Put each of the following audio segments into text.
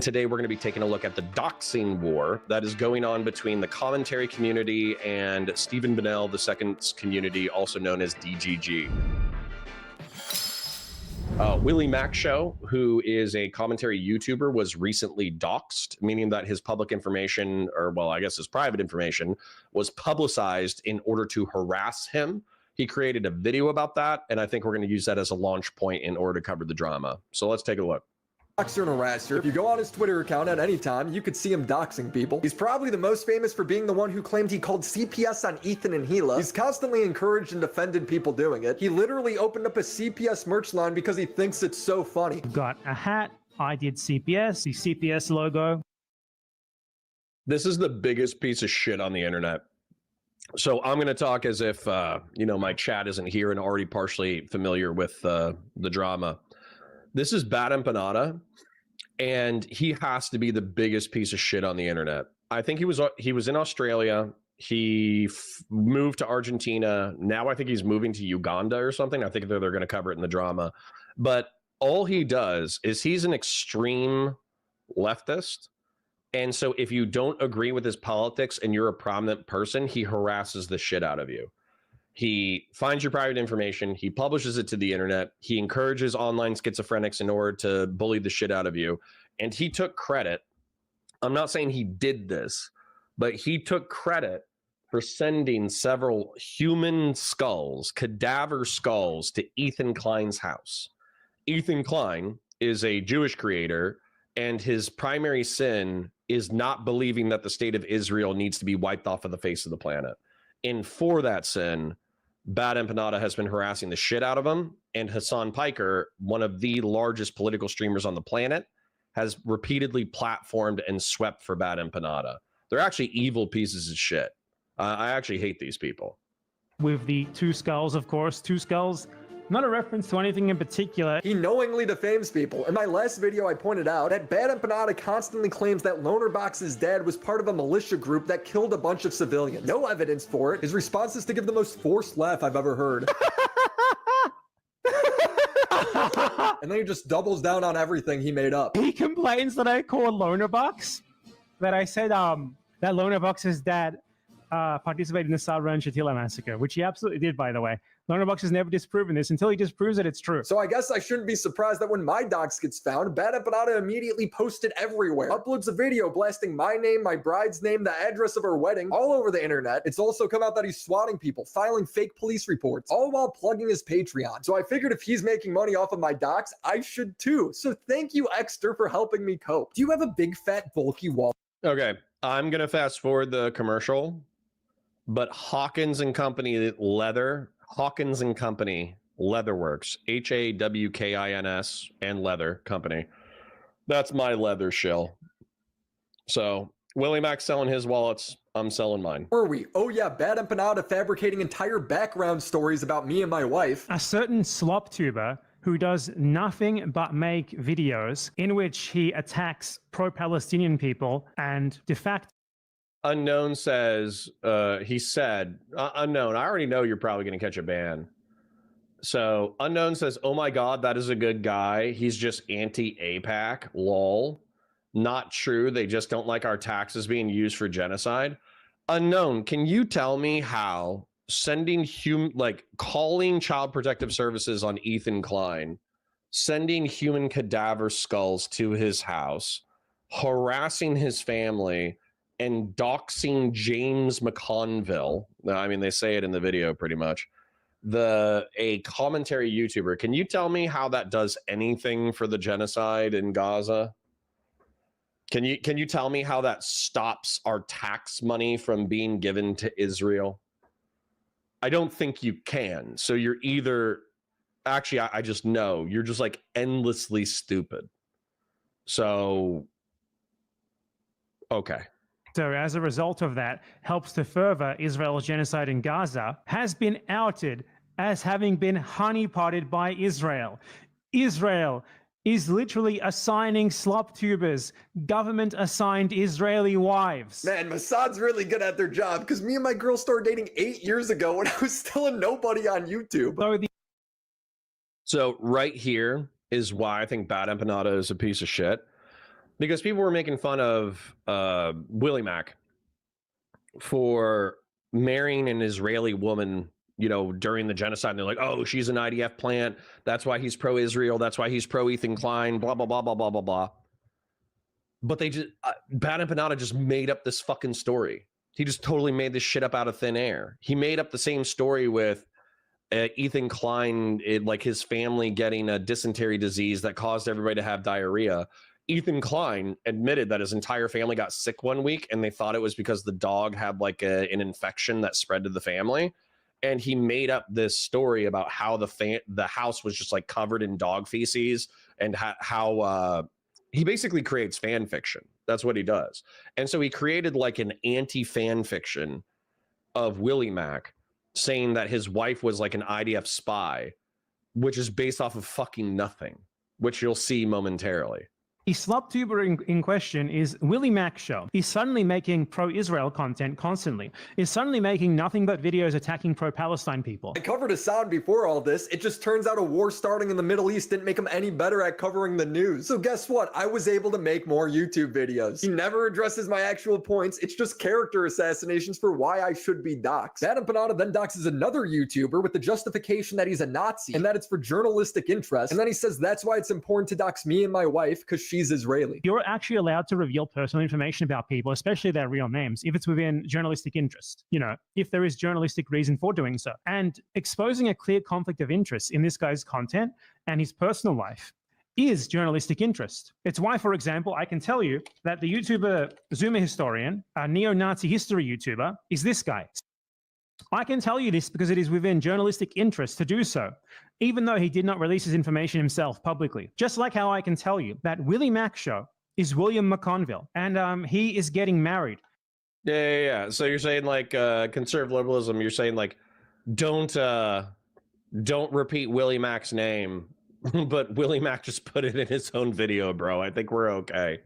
Today, we're going to be taking a look at the doxing war that is going on between the commentary community and Stephen Bonnell II's community, also known as DGG. Willy Mac show, who is a commentary YouTuber, was recently doxxed, meaning that his public information, or well, I guess his private information, was publicized in order to harass him. He created a video about that, and I think we're going to use that as a launch point in order to cover the drama. So let's take a look. Doxxer and harasser. If you go on his Twitter account at any time, you could see him doxing people. He's probably the most famous for being the one who claimed he called CPS on Ethan and Gila. He's constantly encouraged and defended people doing it. He literally opened up a CPS merch line because he thinks it's so funny. Got a hat. I did CPS, the CPS logo. This is the biggest piece of shit on the internet. So I'm going to talk as if, you know, my chat isn't here and already partially familiar with the drama. This is Bad Empanada, and he has to be the biggest piece of shit on the internet. I think he was in Australia. He moved to Argentina. Now I think he's moving to Uganda or something. I think they're going to cover it in the drama. But all he does is he's an extreme leftist. And so if you don't agree with his politics and you're a prominent person, he harasses the shit out of you. He finds your private information. He publishes it to the internet. He encourages online schizophrenics in order to bully the shit out of you. And he took credit. I'm not saying he did this, but he took credit for sending several human skulls, cadaver skulls, to Ethan Klein's house. Ethan Klein is a Jewish creator, and his primary sin is not believing that the state of Israel needs to be wiped off of the face of the planet. And for that sin, Bad Empanada has been harassing the shit out of him. And Hassan Piker, one of the largest political streamers on the planet, has repeatedly platformed and swept for Bad Empanada. They're actually evil pieces of shit. I actually hate these people. With the two skulls, of course. Two skulls, not a reference to anything in particular. He knowingly defames people. In my last video, I pointed out that Bad Empanada constantly claims that Lonerbox's dad was part of a militia group that killed a bunch of civilians. No evidence for it. His response is to give the most forced laugh I've ever heard. And then he just doubles down on everything he made up. He complains that I called Lonerbox, that I said that Lonerbox's dad participated in the Sabra and Shatila massacre, which he absolutely did, by the way. Lonerbox has never disproven this. Until he disproves it, it's true. So I guess I shouldn't be surprised that when my doxx gets found, Bad Empanada immediately posted everywhere. Uploads a video blasting my name, my bride's name, the address of her wedding, all over the internet. It's also come out that he's swatting people, filing fake police reports, all while plugging his Patreon. So I figured if he's making money off of my doxx, I should too. So thank you, Exter, for helping me cope. Do you have a big, fat, bulky wall? Okay, I'm going to fast forward the commercial, but Hawkins and Company Leather, Hawkins and Company Leatherworks, HAWKINS and Leather Company. That's my leather shill. So Willy Mac selling his wallets. I'm selling mine. Were we? Oh yeah, Bad Empanada fabricating entire background stories about me and my wife. A certain slop tuber who does nothing but make videos in which he attacks pro-Palestinian people and de facto. Unknown says, he said, Unknown, I already know you're probably going to catch a ban. So Unknown says, oh my God, that is a good guy. He's just anti-APAC, lol. Not true. They just don't like our taxes being used for genocide. Unknown, can you tell me how sending calling Child Protective Services on Ethan Klein, sending human cadaver skulls to his house, harassing his family, and doxing James McConville. I mean, they say it in the video pretty much. A commentary YouTuber. Can you tell me how that does anything for the genocide in Gaza? Can you tell me how that stops our tax money from being given to Israel? I don't think you can. So you're either, actually, I just know you're just like endlessly stupid. So, okay. So as a result of that, helps to further Israel's genocide in Gaza, has been outed as having been honeypotted by Israel. Israel is literally assigning slop tubers government-assigned Israeli wives. Man, Mossad's really good at their job, because me and my girl started dating 8 years ago when I was still a nobody on YouTube. So right here is why I think Bad Empanada is a piece of shit. because people were making fun of Willy Mac for marrying an Israeli woman, you know, during the genocide. And they're like, oh, she's an IDF plant. That's why he's pro-Israel. That's why he's pro-Ethan Klein, blah, blah, blah, blah, blah, blah, blah. But they just, Bad Empanada just made up this fucking story. He just totally made this shit up out of thin air. He made up the same story with Ethan Klein, like his family getting a dysentery disease that caused everybody to have diarrhea. Ethan Klein admitted that his entire family got sick one week and they thought it was because the dog had like an infection that spread to the family. And he made up this story about how the house was just like covered in dog feces, and how he basically creates fan fiction. That's what he does. And so he created like an anti-fan fiction of Willy Mac, saying that his wife was like an IDF spy, which is based off of fucking nothing, which you'll see momentarily. The sloptuber in question is Willy Mac show. He's suddenly making pro-Israel content constantly. He's suddenly making nothing but videos attacking pro-Palestine people. I covered Assad before all this. It just turns out a war starting in the Middle East didn't make him any better at covering the news. So guess what? I was able to make more YouTube videos. He never addresses my actual points. It's just character assassinations for why I should be doxxed. Bad Empanada then doxes another YouTuber with the justification that he's a Nazi and that it's for journalistic interest. And then he says that's why it's important to dox me and my wife because she's Israeli. You're actually allowed to reveal personal information about people, especially their real names, if it's within journalistic interest, you know, if there is journalistic reason for doing so. And exposing a clear conflict of interest in this guy's content and his personal life is journalistic interest. It's why, for example, I can tell you that the YouTuber Zoomer Historian, a neo-Nazi history YouTuber, is this guy. I can tell you this because it is within journalistic interest to do so, even though he did not release his information himself publicly. Just like how I can tell you that Willy Mac show is William McConville, and he is getting married. Yeah. So you're saying like conservative liberalism, you're saying like don't repeat Willy Mac's name, but Willy Mac just put it in his own video, bro. I think we're okay.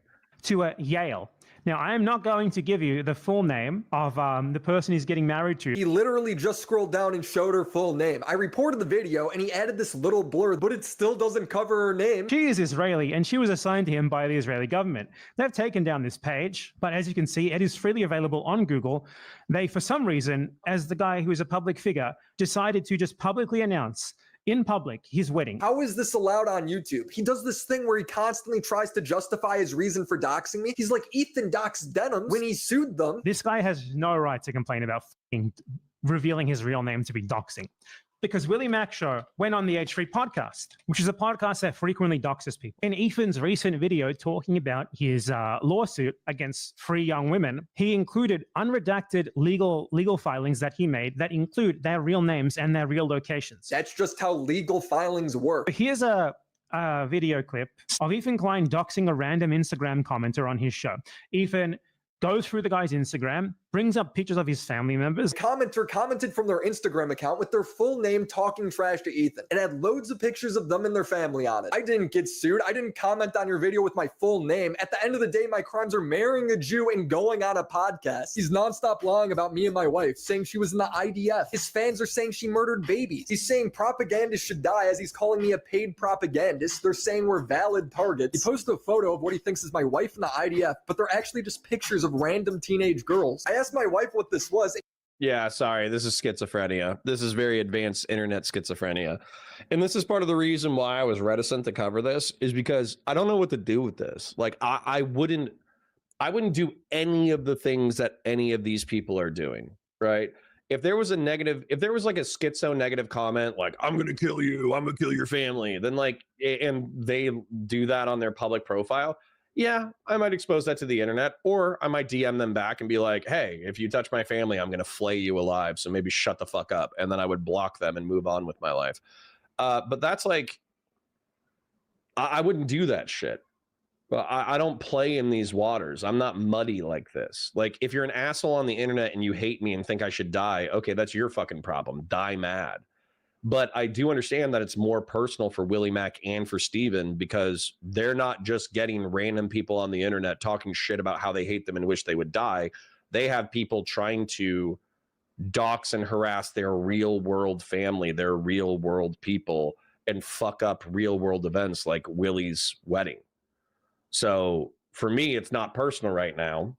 To Yale. Now, I am not going to give you the full name of the person he's getting married to. He literally just scrolled down and showed her full name. I reported the video and he added this little blur, but it still doesn't cover her name. She is Israeli and she was assigned to him by the Israeli government. They've taken down this page, but as you can see, it is freely available on Google. They, for some reason, as the guy who is a public figure, decided to just publicly announce in public his wedding. How is this allowed on YouTube? He does this thing where he constantly tries to justify his reason for doxing me. He's like Ethan doxed Denims when he sued them. This guy has no right to complain about revealing his real name to be doxing. Because Willy Mac show went on the H3 podcast, which is a podcast that frequently doxes people. In Ethan's recent video talking about his lawsuit against 3 young women, he included unredacted legal filings that he made that include their real names and their real locations. That's just how legal filings work. Here's a video clip of Ethan Klein doxing a random Instagram commenter on his show. Ethan goes through the guy's Instagram, brings up pictures of his family members. Commenter commented from their Instagram account with their full name talking trash to Ethan and had loads of pictures of them and their family on it. I didn't get sued. I didn't comment on your video with my full name. At the end of the day, my crimes are marrying a Jew and going on a podcast. He's nonstop lying about me and my wife, saying she was in the IDF. His fans are saying she murdered babies. He's saying propagandists should die as he's calling me a paid propagandist. They're saying we're valid targets. He posted a photo of what he thinks is my wife in the IDF, but they're actually just pictures of random teenage girls. I asked my wife what this was. Yeah, sorry, this is schizophrenia. This is very advanced internet schizophrenia. And this is part of the reason why I was reticent to cover this, is because I don't know what to do with this. Like I wouldn't do any of the things that any of these people are doing, right? If there was like a schizo negative comment, like, I'm going to kill you, I'm going to kill your family, then like, and they do that on their public profile, yeah, I might expose that to the internet, or I might DM them back and be like, hey, if you touch my family, I'm going to flay you alive. So maybe shut the fuck up. And then I would block them and move on with my life. But that's like, I wouldn't do that shit. Well, I don't play in these waters. I'm not muddy like this. Like, if you're an asshole on the internet and you hate me and think I should die, okay, that's your fucking problem. Die mad. But I do understand that it's more personal for Willy Mac and for Steven, because they're not just getting random people on the internet talking shit about how they hate them and wish they would die. They have people trying to dox and harass their real world family, their real world people, and fuck up real world events like Willy's wedding. So For me, it's not personal right now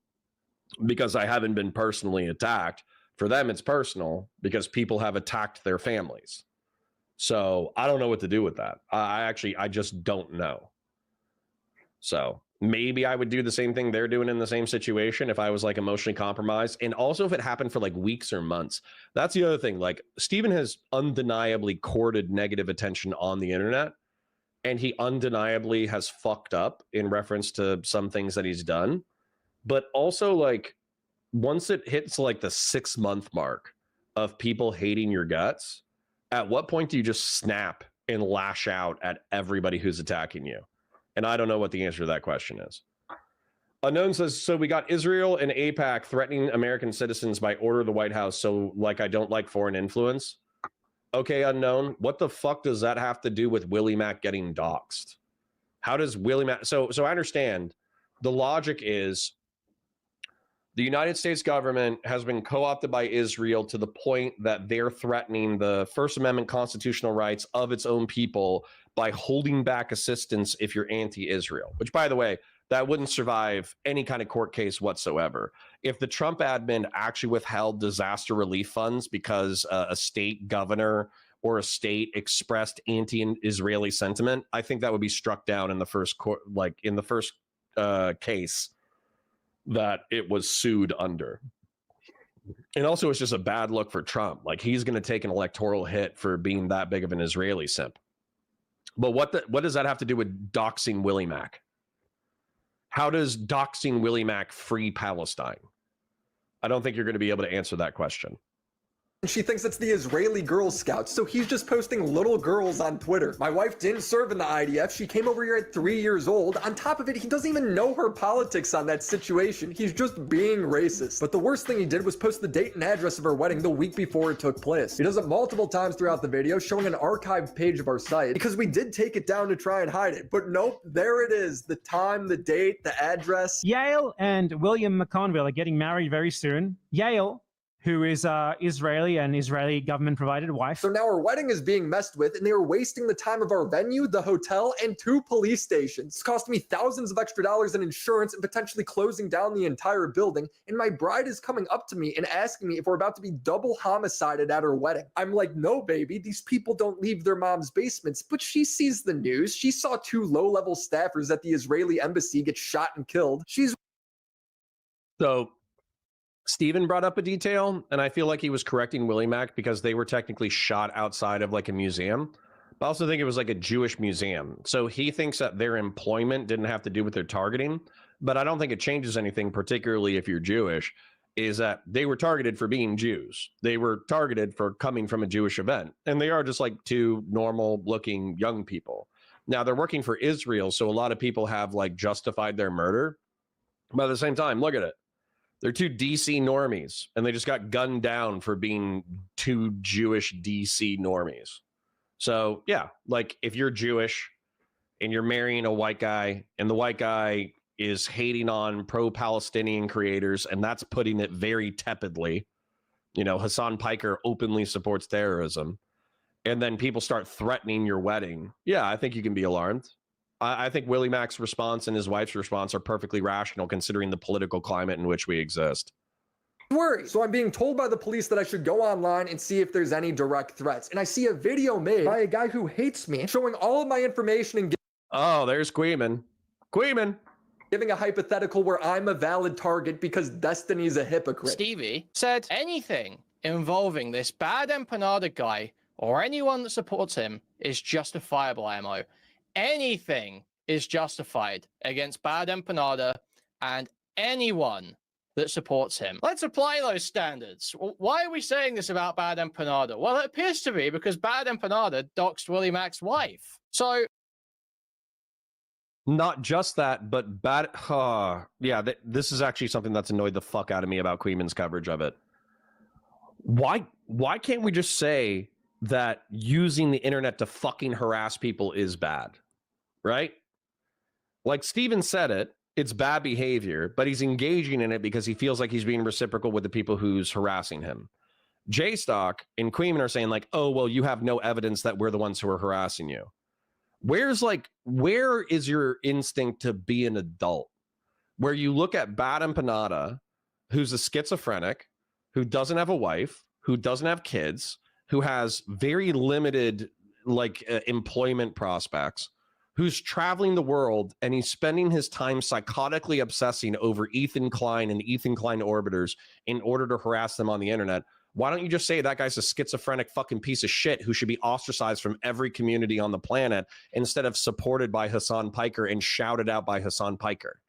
because I haven't been personally attacked. For them, it's personal because people have attacked their families. So I don't know what to do with that. I just don't know. So maybe I would do the same thing they're doing in the same situation if I was like emotionally compromised. And also if it happened for like weeks or months. That's the other thing. Like Steven has undeniably courted negative attention on the internet. And he undeniably has fucked up in reference to some things that he's done. But also like once it hits like the 6-month mark of people hating your guts, at what point do you just snap and lash out at everybody who's attacking you? And I don't know what the answer to that question is. Unknown says, so we got Israel and AIPAC threatening American citizens by order of the White House. So like, I don't like foreign influence. Okay, Unknown, what the fuck does that have to do with Willy Mac getting doxxed? How does Willy Mac... So I understand the logic is the United States government has been co-opted by Israel to the point that they're threatening the First Amendment constitutional rights of its own people by holding back assistance if you're anti-Israel, which, by the way, that wouldn't survive any kind of court case whatsoever. If the Trump admin actually withheld disaster relief funds because a state governor or a state expressed anti-Israeli sentiment, I think that would be struck down in the first court, like in the first case that it was sued under. And also it's just a bad look for Trump. Like he's going to take an electoral hit for being that big of an Israeli simp. But what does that have to do with doxing Willy Mac? How does doxing Willy Mac free Palestine? I don't think you're going to be able to answer that question. She thinks it's the Israeli Girl Scouts, so he's just posting little girls on Twitter. My wife didn't serve in the IDF. She came over here at 3 years old. On top of it, he doesn't even know her politics on that situation. He's just being racist. But the worst thing he did was post the date and address of her wedding the week before it took place. He does it multiple times throughout the video, showing an archived page of our site, because we did take it down to try and hide it. But nope, there it is. The time, the date, the address. Yale and William McConville are getting married very soon. Yale, who is Israeli and Israeli government-provided wife. So now our wedding is being messed with, and they were wasting the time of our venue, the hotel, and 2 police stations. It's costing me thousands of extra dollars in insurance and potentially closing down the entire building, and my bride is coming up to me and asking me if we're about to be double homicided at her wedding. I'm like, no, baby, these people don't leave their mom's basements, but she sees the news. She saw 2 low-level staffers at the Israeli embassy get shot and killed. So Steven brought up a detail, and I feel like he was correcting Willy Mac because they were technically shot outside of like a museum. But I also think it was like a Jewish museum. So he thinks that their employment didn't have to do with their targeting, but I don't think it changes anything, particularly if you're Jewish, is that they were targeted for being Jews. They were targeted for coming from a Jewish event, and they are just like 2 normal looking young people. Now they're working for Israel, so a lot of people have like justified their murder. But at the same time, look at it. They're 2 DC normies, and they just got gunned down for being 2 Jewish DC normies. So, yeah, like if you're Jewish and you're marrying a white guy, and the white guy is hating on pro-Palestinian creators, and that's putting it very tepidly. You know, Hassan Piker openly supports terrorism. And then people start threatening your wedding. Yeah, I think you can be alarmed. I think Willy Mac's response and his wife's response are perfectly rational considering the political climate in which we exist. Worry. So I'm being told by the police that I should go online and see if there's any direct threats. And I see a video made by a guy who hates me showing all of my information and Oh, there's Queeman. Queeman. Giving a hypothetical where I'm a valid target because Destiny's a hypocrite. Stevie said anything involving this Bad Empanada guy or anyone that supports him is justifiable ammo. Anything is justified against Bad Empanada and anyone that supports him. Let's apply those standards. Why are we saying this about Bad Empanada? Well, it appears to be because Bad Empanada doxed Willy Mac's wife. So not just that, but this is actually something that's annoyed the fuck out of me about Queeman's coverage of it. Why can't we just say that using the internet to fucking harass people is bad? Right? Like Steven said it's bad behavior, but he's engaging in it because he feels like he's being reciprocal with the people who's harassing him. J-Stock and Queeman are saying like, oh, well, you have no evidence that we're the ones who are harassing you. Where is your instinct to be an adult? where you look at Bad Empanada, who's a schizophrenic, who doesn't have a wife, who doesn't have kids, who has very limited employment prospects, who's traveling the world, and he's spending his time psychotically obsessing over Ethan Klein and Ethan Klein orbiters in order to harass them on the internet. Why don't you just say that guy's a schizophrenic fucking piece of shit who should be ostracized from every community on the planet instead of supported by Hassan Piker and shouted out by Hassan Piker?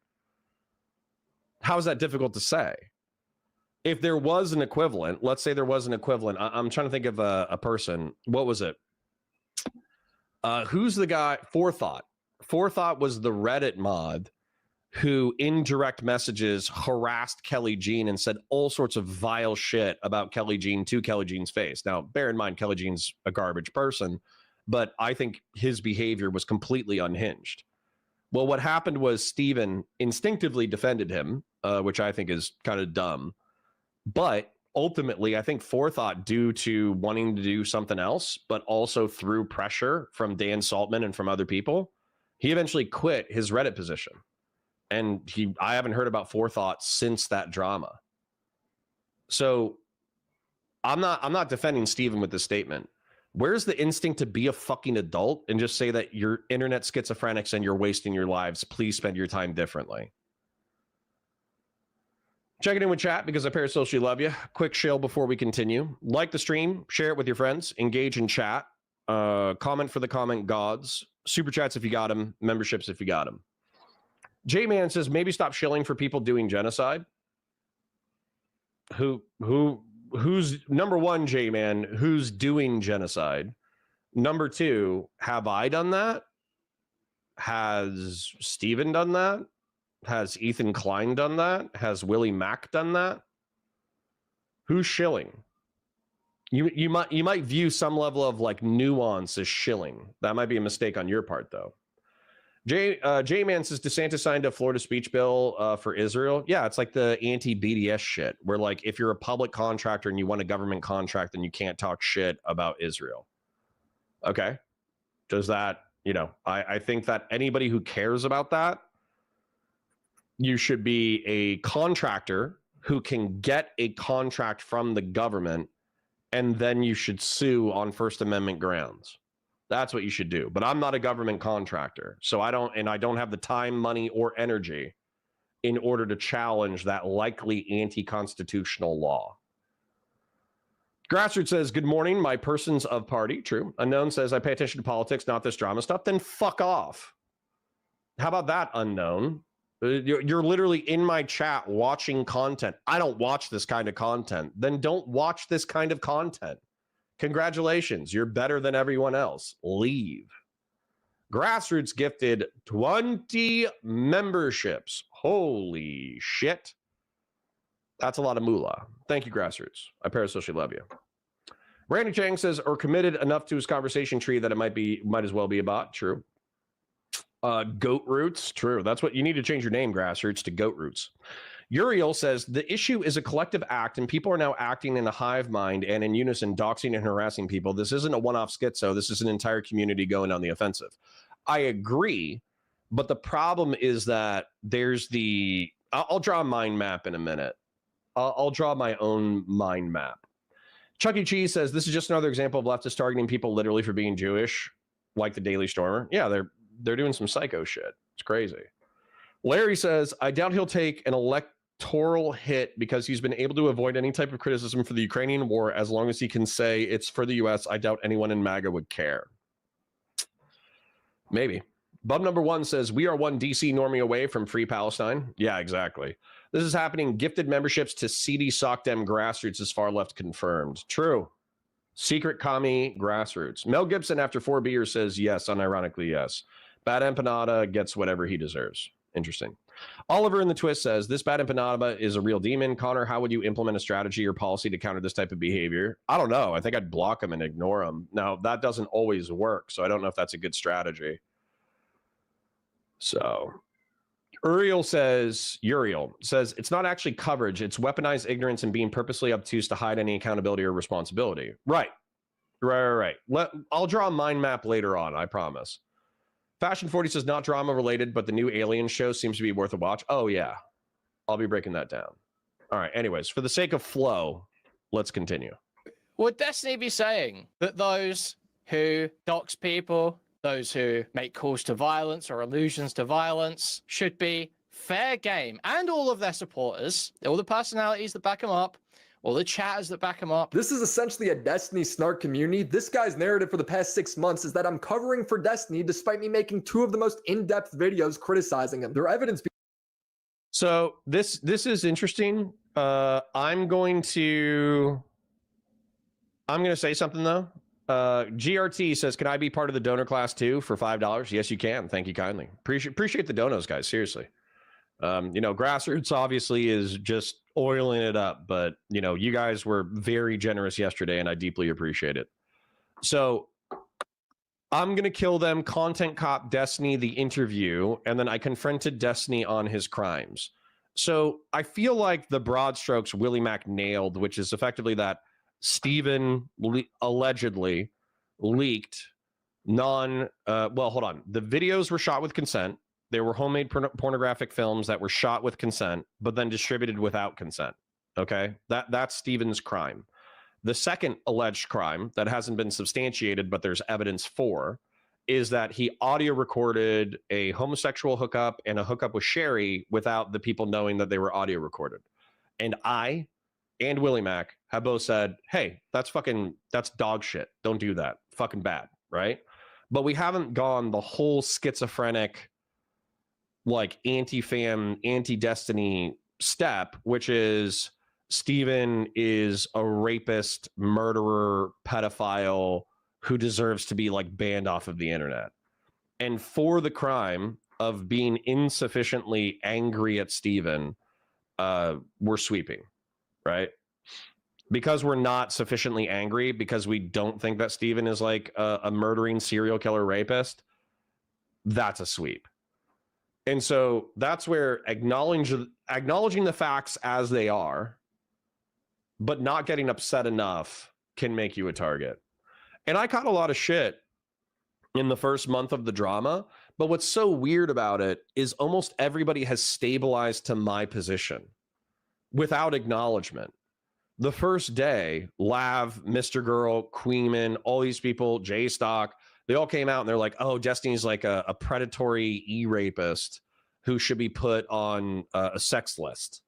How is that difficult to say? If there was an equivalent, let's say there was an equivalent. I'm trying to think of a person. What was it? Who's the guy? Forethought. Forethought was the Reddit mod who in direct messages harassed Kelly Jean and said all sorts of vile shit about Kelly Jean to Kelly Jean's face. Now, bear in mind, Kelly Jean's a garbage person, but I think his behavior was completely unhinged. Well, what happened was Steven instinctively defended him, which I think is kind of dumb. But ultimately, I think Forethought, due to wanting to do something else, but also through pressure from Dan Saltman and from other people, he eventually quit his Reddit position. And I haven't heard about Forethought since that drama. So I'm not defending Steven with this statement. Where's the instinct to be a fucking adult and just say that you're internet schizophrenics and you're wasting your lives? Please spend your time differently. Check it in with chat because I parasocially love you. Quick shill before we continue. Like the stream, share it with your friends, engage in chat, comment for the comment gods, super chats if you got them, memberships if you got them. J-Man says maybe stop shilling for people doing genocide. Who's number one, J-Man, who's doing genocide? Number two, have I done that? Has Steven done that? Has Ethan Klein done that? Has Willy Mac done that? Who's shilling? You might view some level of like nuance as shilling. That might be a mistake on your part, though. J-Man says DeSantis signed a Florida speech bill for Israel. Yeah, it's like the anti-BDS shit, where like if you're a public contractor and you want a government contract, then you can't talk shit about Israel. Okay. Does that, I think that anybody who cares about that, you should be a contractor who can get a contract from the government, and then you should sue on First Amendment grounds. That's what you should do. But I'm not a government contractor, so I don't have the time, money, or energy in order to challenge that likely anti-constitutional law. Grassroots says, good morning, my persons of party. True. Unknown says, I pay attention to politics, not this drama stuff. Then fuck off. How about that, Unknown? You're literally in my chat watching content. I don't watch this kind of content. Then don't watch this kind of content. Congratulations. You're better than everyone else. Leave. Grassroots gifted 20 memberships. Holy shit. That's a lot of moolah. Thank you, Grassroots. I parasocially love you. Randy Chang says, or committed enough to his conversation tree that it might as well be a bot. True. Goat Roots. True. That's what you need to change your name, Grassroots, to Goat Roots. Uriel says, the issue is a collective act and people are now acting in a hive mind and in unison, doxing and harassing people. This isn't a one-off schizo. This is an entire community going on the offensive. I agree, but the problem is that there's I'll draw a mind map in a minute. I'll draw my own mind map. Chuck E. Cheese says, this is just another example of leftists targeting people literally for being Jewish, like the Daily Stormer. Yeah, they're doing some psycho shit. It's crazy. Larry says, I doubt he'll take an electoral hit because he's been able to avoid any type of criticism for the Ukrainian war as long as he can say it's for the U.S. I doubt anyone in MAGA would care. Maybe. Bub number one says, we are one DC normie away from free Palestine. Yeah, exactly. This is happening. Gifted memberships to CD SOCDEM Grassroots is far left confirmed. True. Secret commie Grassroots. Mel Gibson after 4 beers says yes, unironically yes. Bad Empanada gets whatever he deserves. Interesting. Oliver in the twist says, this Bad Empanada is a real demon. Connor, how would you implement a strategy or policy to counter this type of behavior? I don't know. I think I'd block him and ignore him. Now, that doesn't always work, so I don't know if that's a good strategy. So, Uriel says, it's not actually coverage. It's weaponized ignorance and being purposely obtuse to hide any accountability or responsibility. Right. I'll draw a mind map later on, I promise. Fashion 40 says, not drama related, but the new Alien show seems to be worth a watch. Oh, yeah. I'll be breaking that down. All right. Anyways, for the sake of flow, let's continue. Would Destiny be saying that those who dox people, those who make calls to violence or allusions to violence, should be fair game, and all of their supporters, all the personalities that back them up, all the chatters that back him up? This is essentially a Destiny snark community. This guy's narrative for the past 6 months is that I'm covering for Destiny despite me making 2 of the most in-depth videos criticizing him. Their evidence. So this is interesting. I'm going to say something though. GRT says, "Can I be part of the donor class too for $5?" Yes, you can. Thank you kindly. Appreciate the donos, guys. Seriously. You know, Grassroots obviously is just oiling it up, but you know, you guys were very generous yesterday, and I deeply appreciate it. So I'm gonna kill them. Content Cop Destiny the interview, and then I confronted Destiny on his crimes. So I feel like the broad strokes Willy Mac nailed, which is effectively that Steven allegedly leaked well, hold on. The videos were shot with consent. They were homemade pornographic films that were shot with consent, but then distributed without consent. Okay, that's Steven's crime. The second alleged crime that hasn't been substantiated, but there's evidence for, is that he audio recorded a homosexual hookup and a hookup with Sherry without the people knowing that they were audio recorded. And I and Willy Mac have both said, hey, that's dog shit. Don't do that. Fucking bad, right? But we haven't gone the whole schizophrenic, like anti-fam, anti-Destiny step, which is Steven is a rapist, murderer, pedophile who deserves to be like banned off of the internet. And for the crime of being insufficiently angry at Steven, we're sweeping, right? Because we're not sufficiently angry, because we don't think that Steven is like a murdering serial killer rapist, that's a sweep. And so that's where acknowledging the facts as they are, but not getting upset enough, can make you a target. And I caught a lot of shit in the first month of the drama, but what's so weird about it is almost everybody has stabilized to my position without acknowledgement. The first day, Lav, Mr. Girl, Queenman, all these people, J-Stock, they all came out and they're like, oh, Destiny's like a predatory e-rapist who should be put on a sex list.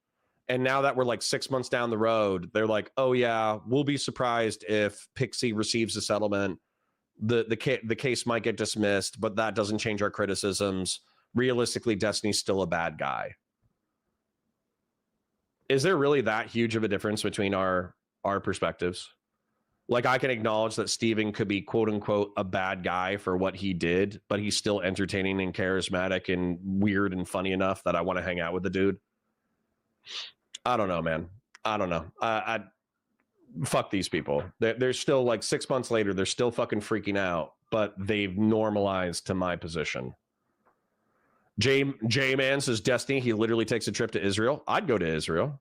And now that we're like 6 months down the road, they're like, oh yeah, we'll be surprised if Pixie receives a settlement. The case might get dismissed, but that doesn't change our criticisms. Realistically, Destiny's still a bad guy. Is there really that huge of a difference between our perspectives? Like, I can acknowledge that Steven could be quote unquote a bad guy for what he did, but he's still entertaining and charismatic and weird and funny enough that I want to hang out with the dude. I don't know, man. I don't know. I fuck these people. They're still like 6 months later, they're still fucking freaking out, but they've normalized to my position. J-Man says Destiny, he literally takes a trip to Israel. I'd go to Israel.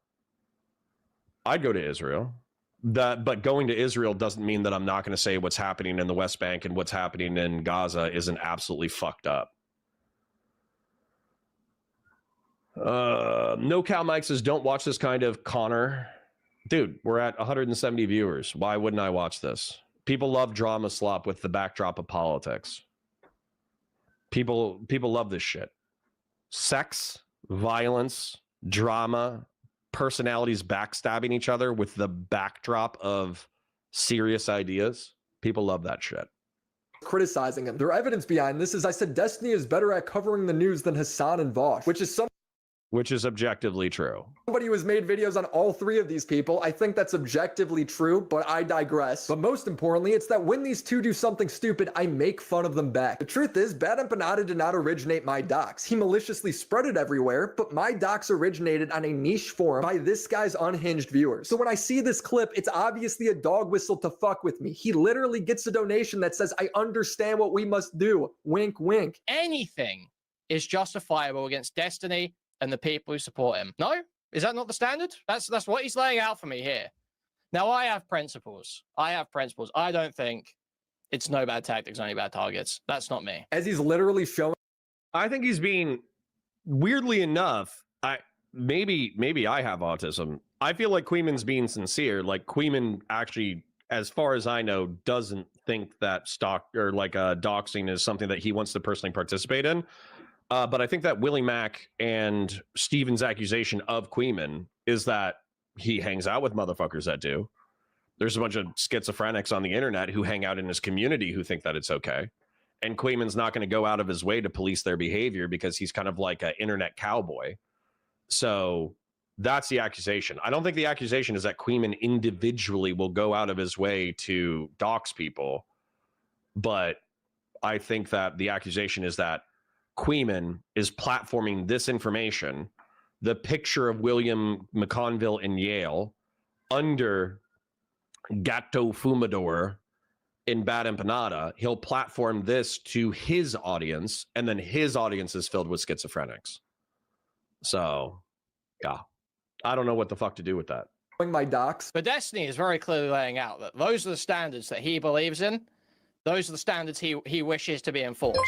But going to Israel doesn't mean that I'm not going to say what's happening in the West Bank and what's happening in Gaza isn't absolutely fucked up. No Cow Mike says, don't watch this kind of Conor. Dude, we're at 170 viewers. Why wouldn't I watch this? People love drama slop with the backdrop of politics. People love this shit. Sex, violence, drama, personalities backstabbing each other with the backdrop of serious ideas. People love that shit. Criticizing him. Their evidence behind this is I said Destiny is better at covering the news than Hassan and Vosh, which is objectively true. Somebody who has made videos on all 3 of these people. I think that's objectively true, but I digress. But most importantly, it's that when these 2 do something stupid, I make fun of them back. The truth is, Bad Empanada did not originate my dox. He maliciously spread it everywhere, but my dox originated on a niche forum by this guy's unhinged viewers. So when I see this clip, it's obviously a dog whistle to fuck with me. He literally gets a donation that says, I understand what we must do. Wink, wink. Anything is justifiable against Destiny and the people who support him. No? Is that not the standard? That's what he's laying out for me here. Now, I have principles. I don't think it's no bad tactics, only bad targets. That's not me. As he's literally showing. I think he's being, weirdly enough, maybe I have autism. I feel like Queeman's being sincere. Like Queeman actually, as far as I know, doesn't think that doxing is something that he wants to personally participate in. But I think that Willy Mac and Steven's accusation of Queeman is that he hangs out with motherfuckers that do. There's a bunch of schizophrenics on the internet who hang out in his community who think that it's okay. And Queeman's not going to go out of his way to police their behavior because he's kind of like an internet cowboy. So that's the accusation. I don't think the accusation is that Queeman individually will go out of his way to dox people. But I think that the accusation is that Queeman is platforming this information, the picture of William McConville in Yale under Gato Fumador in Bad Empanada. He'll platform this to his audience, and then his audience is filled with schizophrenics. So, yeah, I don't know what the fuck to do with that. My docs. But Destiny is very clearly laying out that those are the standards that he believes in. Those are the standards he wishes to be enforced.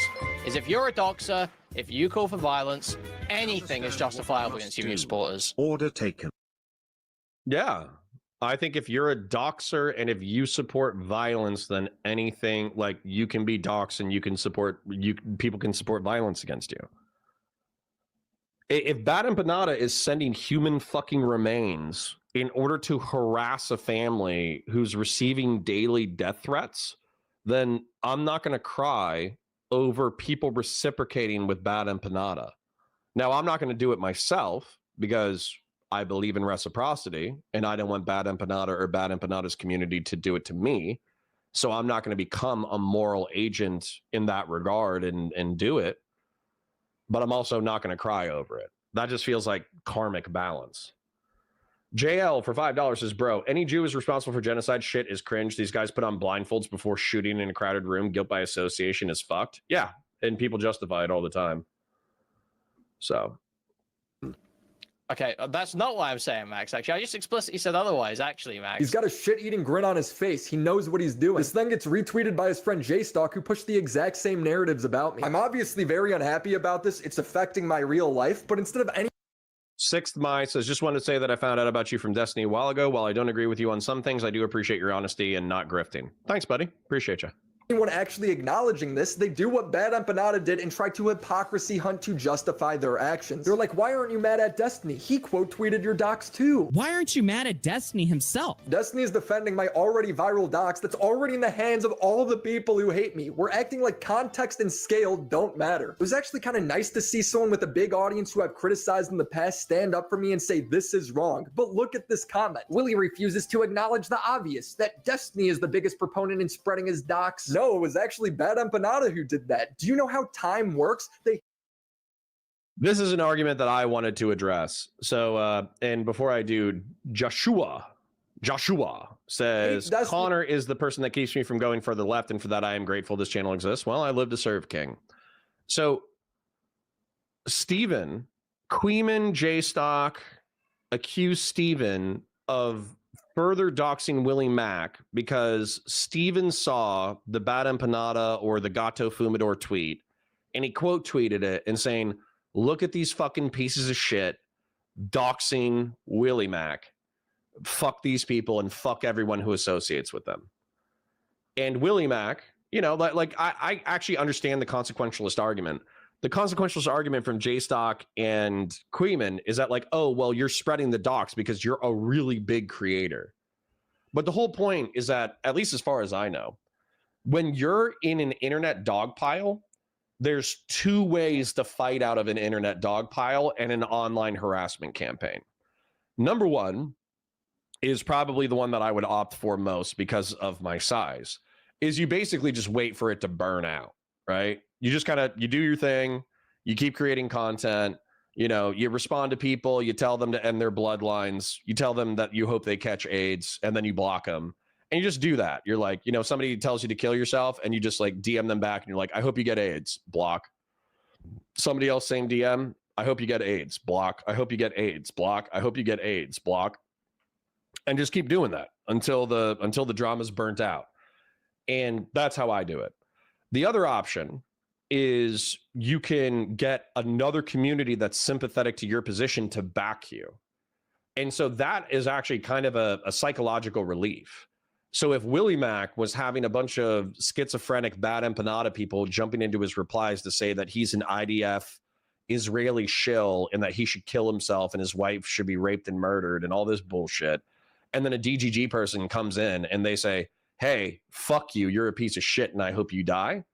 Is if you're a doxer, if you call for violence, anything is justifiable against your supporters. Order taken. Yeah. I think if you're a doxer and if you support violence, then anything, like, you can be doxxed and you can support, people can support violence against you. If Bad Empanada is sending human fucking remains in order to harass a family who's receiving daily death threats, then I'm not going to cry over people reciprocating with Bad Empanada. Now, I'm not going to do it myself because I believe in reciprocity, and I don't want Bad Empanada or Bad Empanada's community to do it to me. So I'm not going to become a moral agent in that regard and do it. But I'm also not going to cry over it. That just feels like karmic balance. JL for $5 says, bro, any Jew is responsible for genocide shit is cringe. These guys put on blindfolds before shooting in a crowded room. Guilt by association is fucked. Yeah, and people justify it all the time. So... Okay, that's not what I'm saying, Max, actually. I just explicitly said otherwise, actually, Max. He's got a shit-eating grin on his face. He knows what he's doing. This then gets retweeted by his friend J-Stock, who pushed the exact same narratives about me. I'm obviously very unhappy about this. It's affecting my real life, but instead of any... 6th Mai says, just wanted to say that I found out about you from Destiny a while ago. While I don't agree with you on some things, I do appreciate your honesty and not grifting. Thanks, buddy. Appreciate you. anyone actually acknowledging this, they do what Bad Empanada did and try to hypocrisy hunt to justify their actions. They're like, why aren't you mad at Destiny? He quote tweeted your docs too. Why aren't you mad at Destiny himself? Destiny is defending my already viral docs that's already in the hands of all the people who hate me. We're acting like context and scale don't matter. It was actually kind of nice to see someone with a big audience who I've criticized in the past stand up for me and say this is wrong. But look at this comment. Willy refuses to acknowledge the obvious, that Destiny is the biggest proponent in spreading his docs. No, it was actually Bad Empanada who did that. Do you know how time works? This is an argument that I wanted to address. So, and before I do, Joshua says, Conor is the person that keeps me from going further left, and for that I am grateful this channel exists. Well, I live to serve, King. So, Steven, Queeman, J-Stock, accused Steven of further doxing Willy Mac because Steven saw the Bad Empanada or the Gato Fumador tweet, and he quote tweeted it and saying, look at these fucking pieces of shit doxing Willy Mac. Fuck these people and fuck everyone who associates with them. And Willy Mac, you know, like I actually understand the consequentialist argument. The consequentialist argument from J-Stock and Queeman is that, like, oh, well, you're spreading the dox because you're a really big creator. But the whole point is that, at least as far as I know, when you're in an internet dog pile, there's two ways to fight out of an internet dog pile and an online harassment campaign. Number one is probably the one that I would opt for most because of my size, is you basically just wait for it to burn out, right? You just kind of, you do your thing, you keep creating content, you know, you respond to people, you tell them to end their bloodlines, you tell them that you hope they catch AIDS, and then you block them. And you just do that. You're like, you know, somebody tells you to kill yourself and you just like DM them back and you're like, I hope you get AIDS, block. Somebody else, same DM, I hope you get AIDS, block. I hope you get AIDS, block. I hope you get AIDS, block. And just keep doing that until the drama's burnt out. And that's how I do it. The other option is you can get another community that's sympathetic to your position to back you. And so that is actually kind of a psychological relief. So if Willy Mac was having a bunch of schizophrenic Bad Empanada people jumping into his replies to say that he's an IDF Israeli shill and that he should kill himself and his wife should be raped and murdered and all this bullshit, and then a DGG person comes in and they say, hey, fuck you, you're a piece of shit and I hope you die,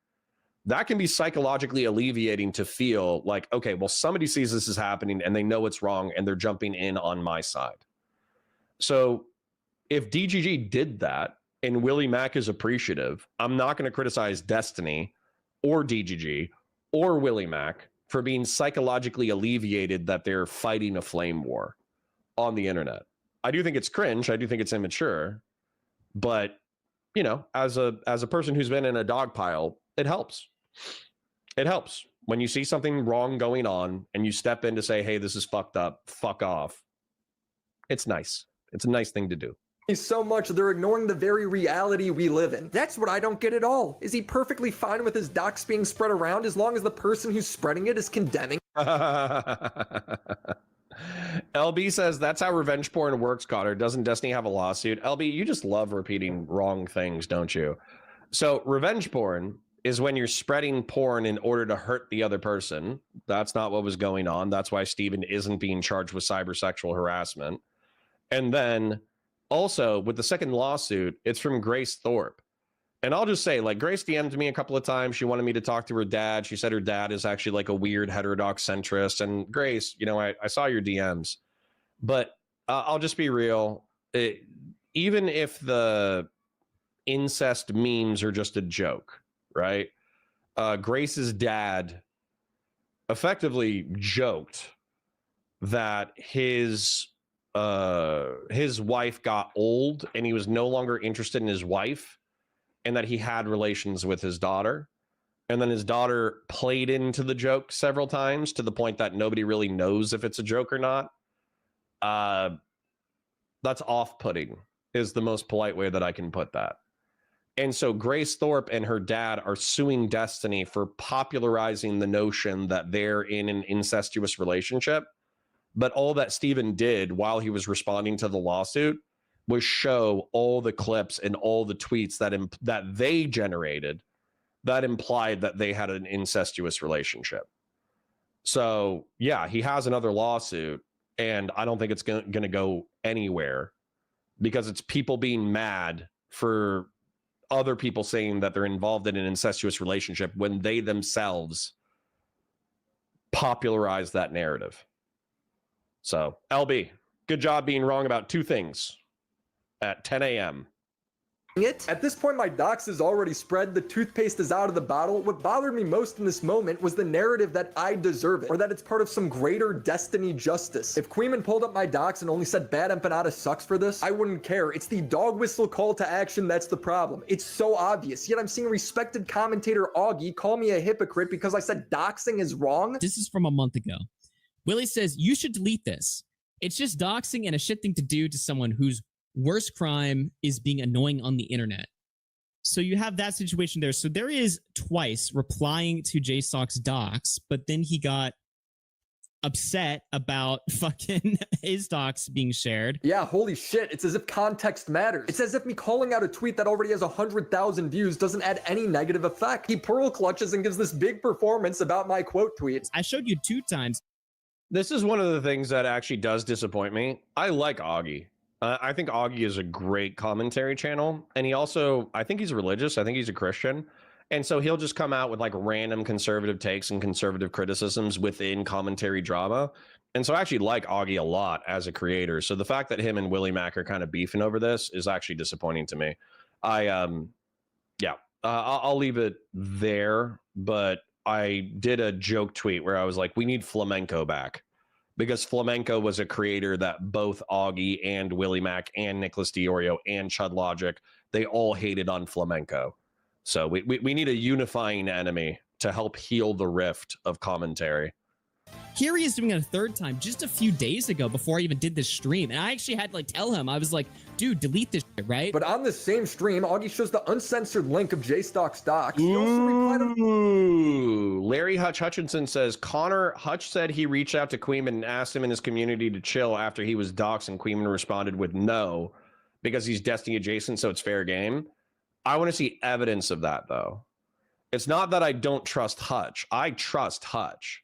that can be psychologically alleviating to feel like, okay, well, somebody sees this is happening and they know it's wrong and they're jumping in on my side. So if DGG did that and Willy Mac is appreciative, I'm not going to criticize Destiny or DGG or Willy Mac for being psychologically alleviated that they're fighting a flame war on the internet. I do think it's cringe. I do think it's immature. But, you know, as a person who's been in a dog pile, it helps. It helps when you see something wrong going on and you step in to say, hey, this is fucked up, fuck off. It's nice. It's a nice thing to do. So much they're ignoring the very reality we live in. That's what I don't get at all. Is he perfectly fine with his docs being spread around as long as the person who's spreading it is condemning? LB says that's how revenge porn works, Conor. Doesn't Destiny have a lawsuit? LB, you just love repeating wrong things, don't you? So revenge porn is when you're spreading porn in order to hurt the other person. That's not what was going on. That's why Steven isn't being charged with cybersexual harassment. And then also with the second lawsuit, it's from Grace Thorpe. And I'll just say, like, Grace DM'd me a couple of times. She wanted me to talk to her dad. She said her dad is actually like a weird heterodox centrist. And Grace, you know, I saw your DMs, but I'll just be real. Even if the incest memes are just a joke, right? Grace's dad effectively joked that his wife got old and he was no longer interested in his wife and that he had relations with his daughter. And then his daughter played into the joke several times to the point that nobody really knows if it's a joke or not. That's off-putting is the most polite way that I can put that. And so Grace Thorpe and her dad are suing Destiny for popularizing the notion that they're in an incestuous relationship. But all that Steven did while he was responding to the lawsuit was show all the clips and all the tweets that they generated that implied that they had an incestuous relationship. So, yeah, he has another lawsuit, and I don't think it's going to go anywhere because it's people being mad for other people saying that they're involved in an incestuous relationship when they themselves popularize that narrative. So, LB, good job being wrong about two things at 10 a.m. At this point, my docs is already spread. The toothpaste is out of the bottle. What bothered me most in this moment was the narrative that I deserve it, or that it's part of some greater Destiny justice. If Queeman pulled up my docs and only said Bad Empanada sucks for this, I wouldn't care. It's the dog whistle call to action that's the problem. It's so obvious. Yet I'm seeing respected commentator Auggie call me a hypocrite because I said doxing is wrong. This is from a month ago. Willie says, you should delete this. It's just doxing and a shit thing to do to someone whose worst crime is being annoying on the internet. So you have that situation there. So there is twice replying to JSOC's docs, but then he got upset about fucking his docs being shared. Yeah, holy shit. It's as if context matters. It's as if me calling out a tweet that already has 100,000 views doesn't add any negative effect. He pearl clutches and gives this big performance about my quote tweets. I showed you 2 times. This is one of the things that actually does disappoint me. I like Auggie. I think Auggie is a great commentary channel. And he also, I think he's religious. I think he's a Christian. And so he'll just come out with like random conservative takes and conservative criticisms within commentary drama. And so I actually like Auggie a lot as a creator. So the fact that him and Willy Mac are kind of beefing over this is actually disappointing to me. I'll leave it there. But I did a joke tweet where I was like, we need flamenco back. Because Flamenco was a creator that both Auggie and Willy Mac and Nicholas Diorio and Chud Logic, they all hated on Flamenco. So we need a unifying enemy to help heal the rift of commentary. Here he is doing it a third time just a few days ago before I even did this stream. And I actually had to like tell him, I was like, dude, delete this shit, right? But on this same stream, Auggie shows the uncensored link of J-Stock's docs. He also replied on Ooh, Larry Hutchinson says Conor Hutch said he reached out to Queeman and asked him in his community to chill after he was doxxed, and Queeman responded with no because he's Destiny adjacent, so it's fair game. I want to see evidence of that, though. It's not that I don't trust Hutch. I trust Hutch.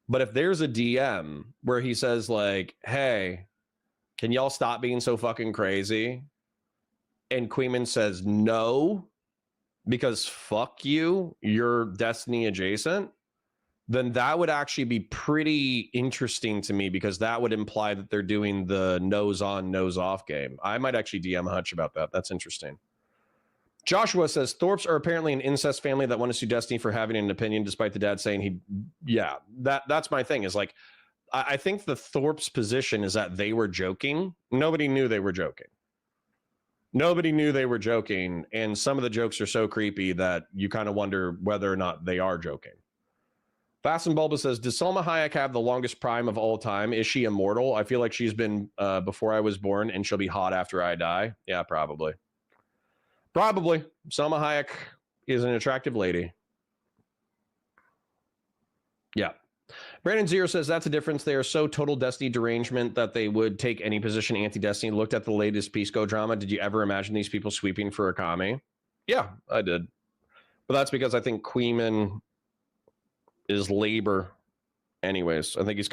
But if there's a DM where he says, like, hey, can y'all stop being so fucking crazy? And Queeman says no, because fuck you, you're Destiny adjacent, then that would actually be pretty interesting to me, because that would imply that they're doing the nose on, nose off game. I might actually DM Hutch about that. That's interesting. Joshua says Thorpes are apparently an incest family that want to sue Destiny for having an opinion, despite the dad saying that's my thing, is like, I think the Thorpes position is that they were joking. Nobody knew they were joking. Nobody knew they were joking. And some of the jokes are so creepy that you kind of wonder whether or not they are joking. Fast and Bulba says, does Salma Hayek have the longest prime of all time? Is she immortal? I feel like she's been before I was born, and she'll be hot after I die. Yeah, probably. Probably. Salma Hayek is an attractive lady. Yeah. Brandon Zero says that's a difference. They are so total Destiny derangement that they would take any position anti-Destiny. Looked at the latest Pisco drama. Did you ever imagine these people sweeping for a commie? Yeah, I did. But that's because I think Queeman is labor anyways. I think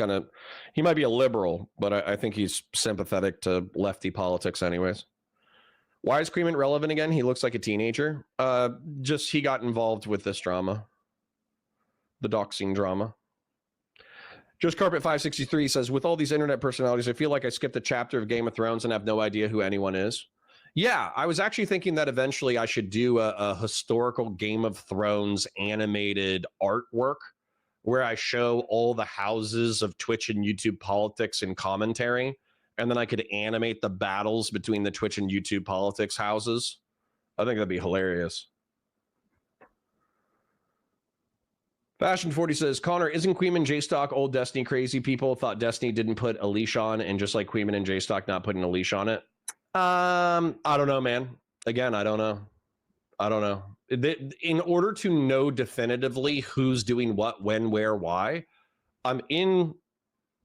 he might be a liberal, but I think he's sympathetic to lefty politics anyways. Why is Queeman relevant again? He looks like a teenager. Just he got involved with this drama. The doxing drama. Just Carpet 563 says, with all these internet personalities, I feel like I skipped a chapter of Game of Thrones and have no idea who anyone is. Yeah, I was actually thinking that eventually I should do a historical Game of Thrones animated artwork where I show all the houses of Twitch and YouTube politics and commentary. And then I could animate the battles between the Twitch and YouTube politics houses. I think that'd be hilarious. Fashion 40 says, Conor, isn't Queeman J-Stock old Destiny crazy people? Thought Destiny didn't put a leash on, and just like Queeman and J-Stock not putting a leash on it. I don't know, man. Again, I don't know. In order to know definitively who's doing what, when, where, why, I'm in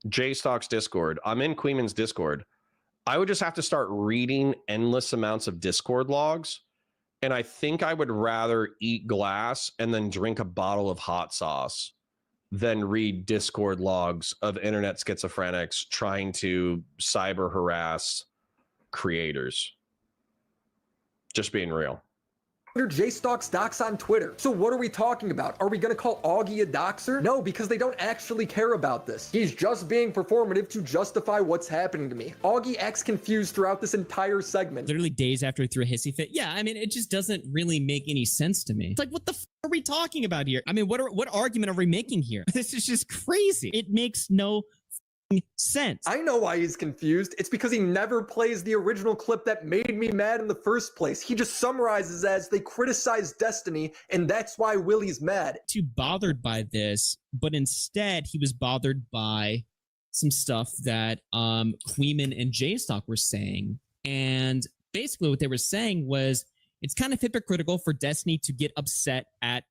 J-Stock's Discord. I'm in Queeman's Discord. I would just have to start reading endless amounts of Discord logs. And I think I would rather eat glass and then drink a bottle of hot sauce than read Discord logs of internet schizophrenics trying to cyber harass creators. Just being real. J-Stock's docs on Twitter. So what are we talking about? Are we going to call Auggie a doxer? No, because they don't actually care about this. He's just being performative to justify what's happening to me. Auggie acts confused throughout this entire segment. Literally days after he threw a hissy fit. Yeah, I mean, it just doesn't really make any sense to me. It's like, what the f are we talking about here? I mean, what argument are we making here? This is just crazy. It makes no sense. I know why he's confused. It's because he never plays the original clip that made me mad in the first place. He just summarizes as they criticize Destiny, and that's why Willy's mad. Too bothered by this, but instead he was bothered by some stuff that Queeman and J-Stock were saying. And basically what they were saying was it's kind of hypocritical for Destiny to get upset at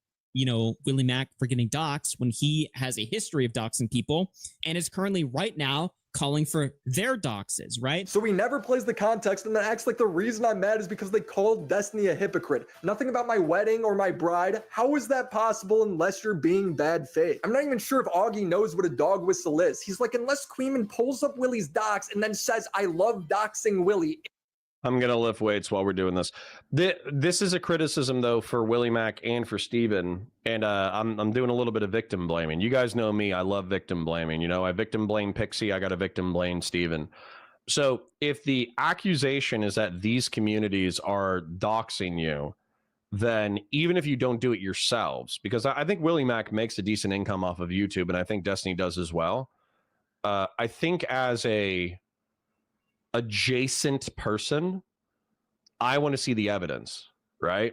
Willy Mac for getting doxxed when he has a history of doxing people and is currently right now calling for their doxes, right? So he never plays the context and then acts like the reason I'm mad is because they called Destiny a hypocrite. Nothing about my wedding or my bride. How is that possible unless you're being bad faith? I'm not even sure if Auggie knows what a dog whistle is. He's like, unless Queeman pulls up Willy's docs and then says, I love doxing Willy. I'm going to lift weights while we're doing this. This is a criticism, though, for Willy Mac and for Steven. And I'm doing a little bit of victim blaming. You guys know me. I love victim blaming. I victim blame Pixie. I got to victim blame Steven. So if the accusation is that these communities are doxing you, then even if you don't do it yourselves, because I think Willy Mac makes a decent income off of YouTube, and I think Destiny does as well. I think as a adjacent person, I want to see the evidence, right?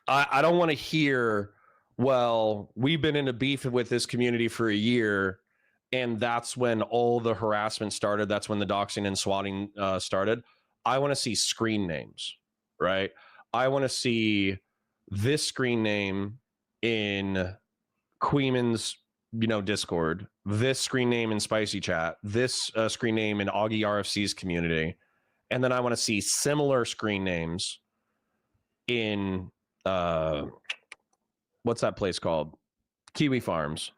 I don't want to hear, well, we've been in a beef with this community for a year and that's when all the harassment started. That's when the doxing and swatting started. I want to see screen names, right? I want to see this screen name in Queeman's, Discord, this screen name in Spicy Chat, this screen name in Auggie RFC's community, and then I want to see similar screen names in what's that place called? Kiwi Farms.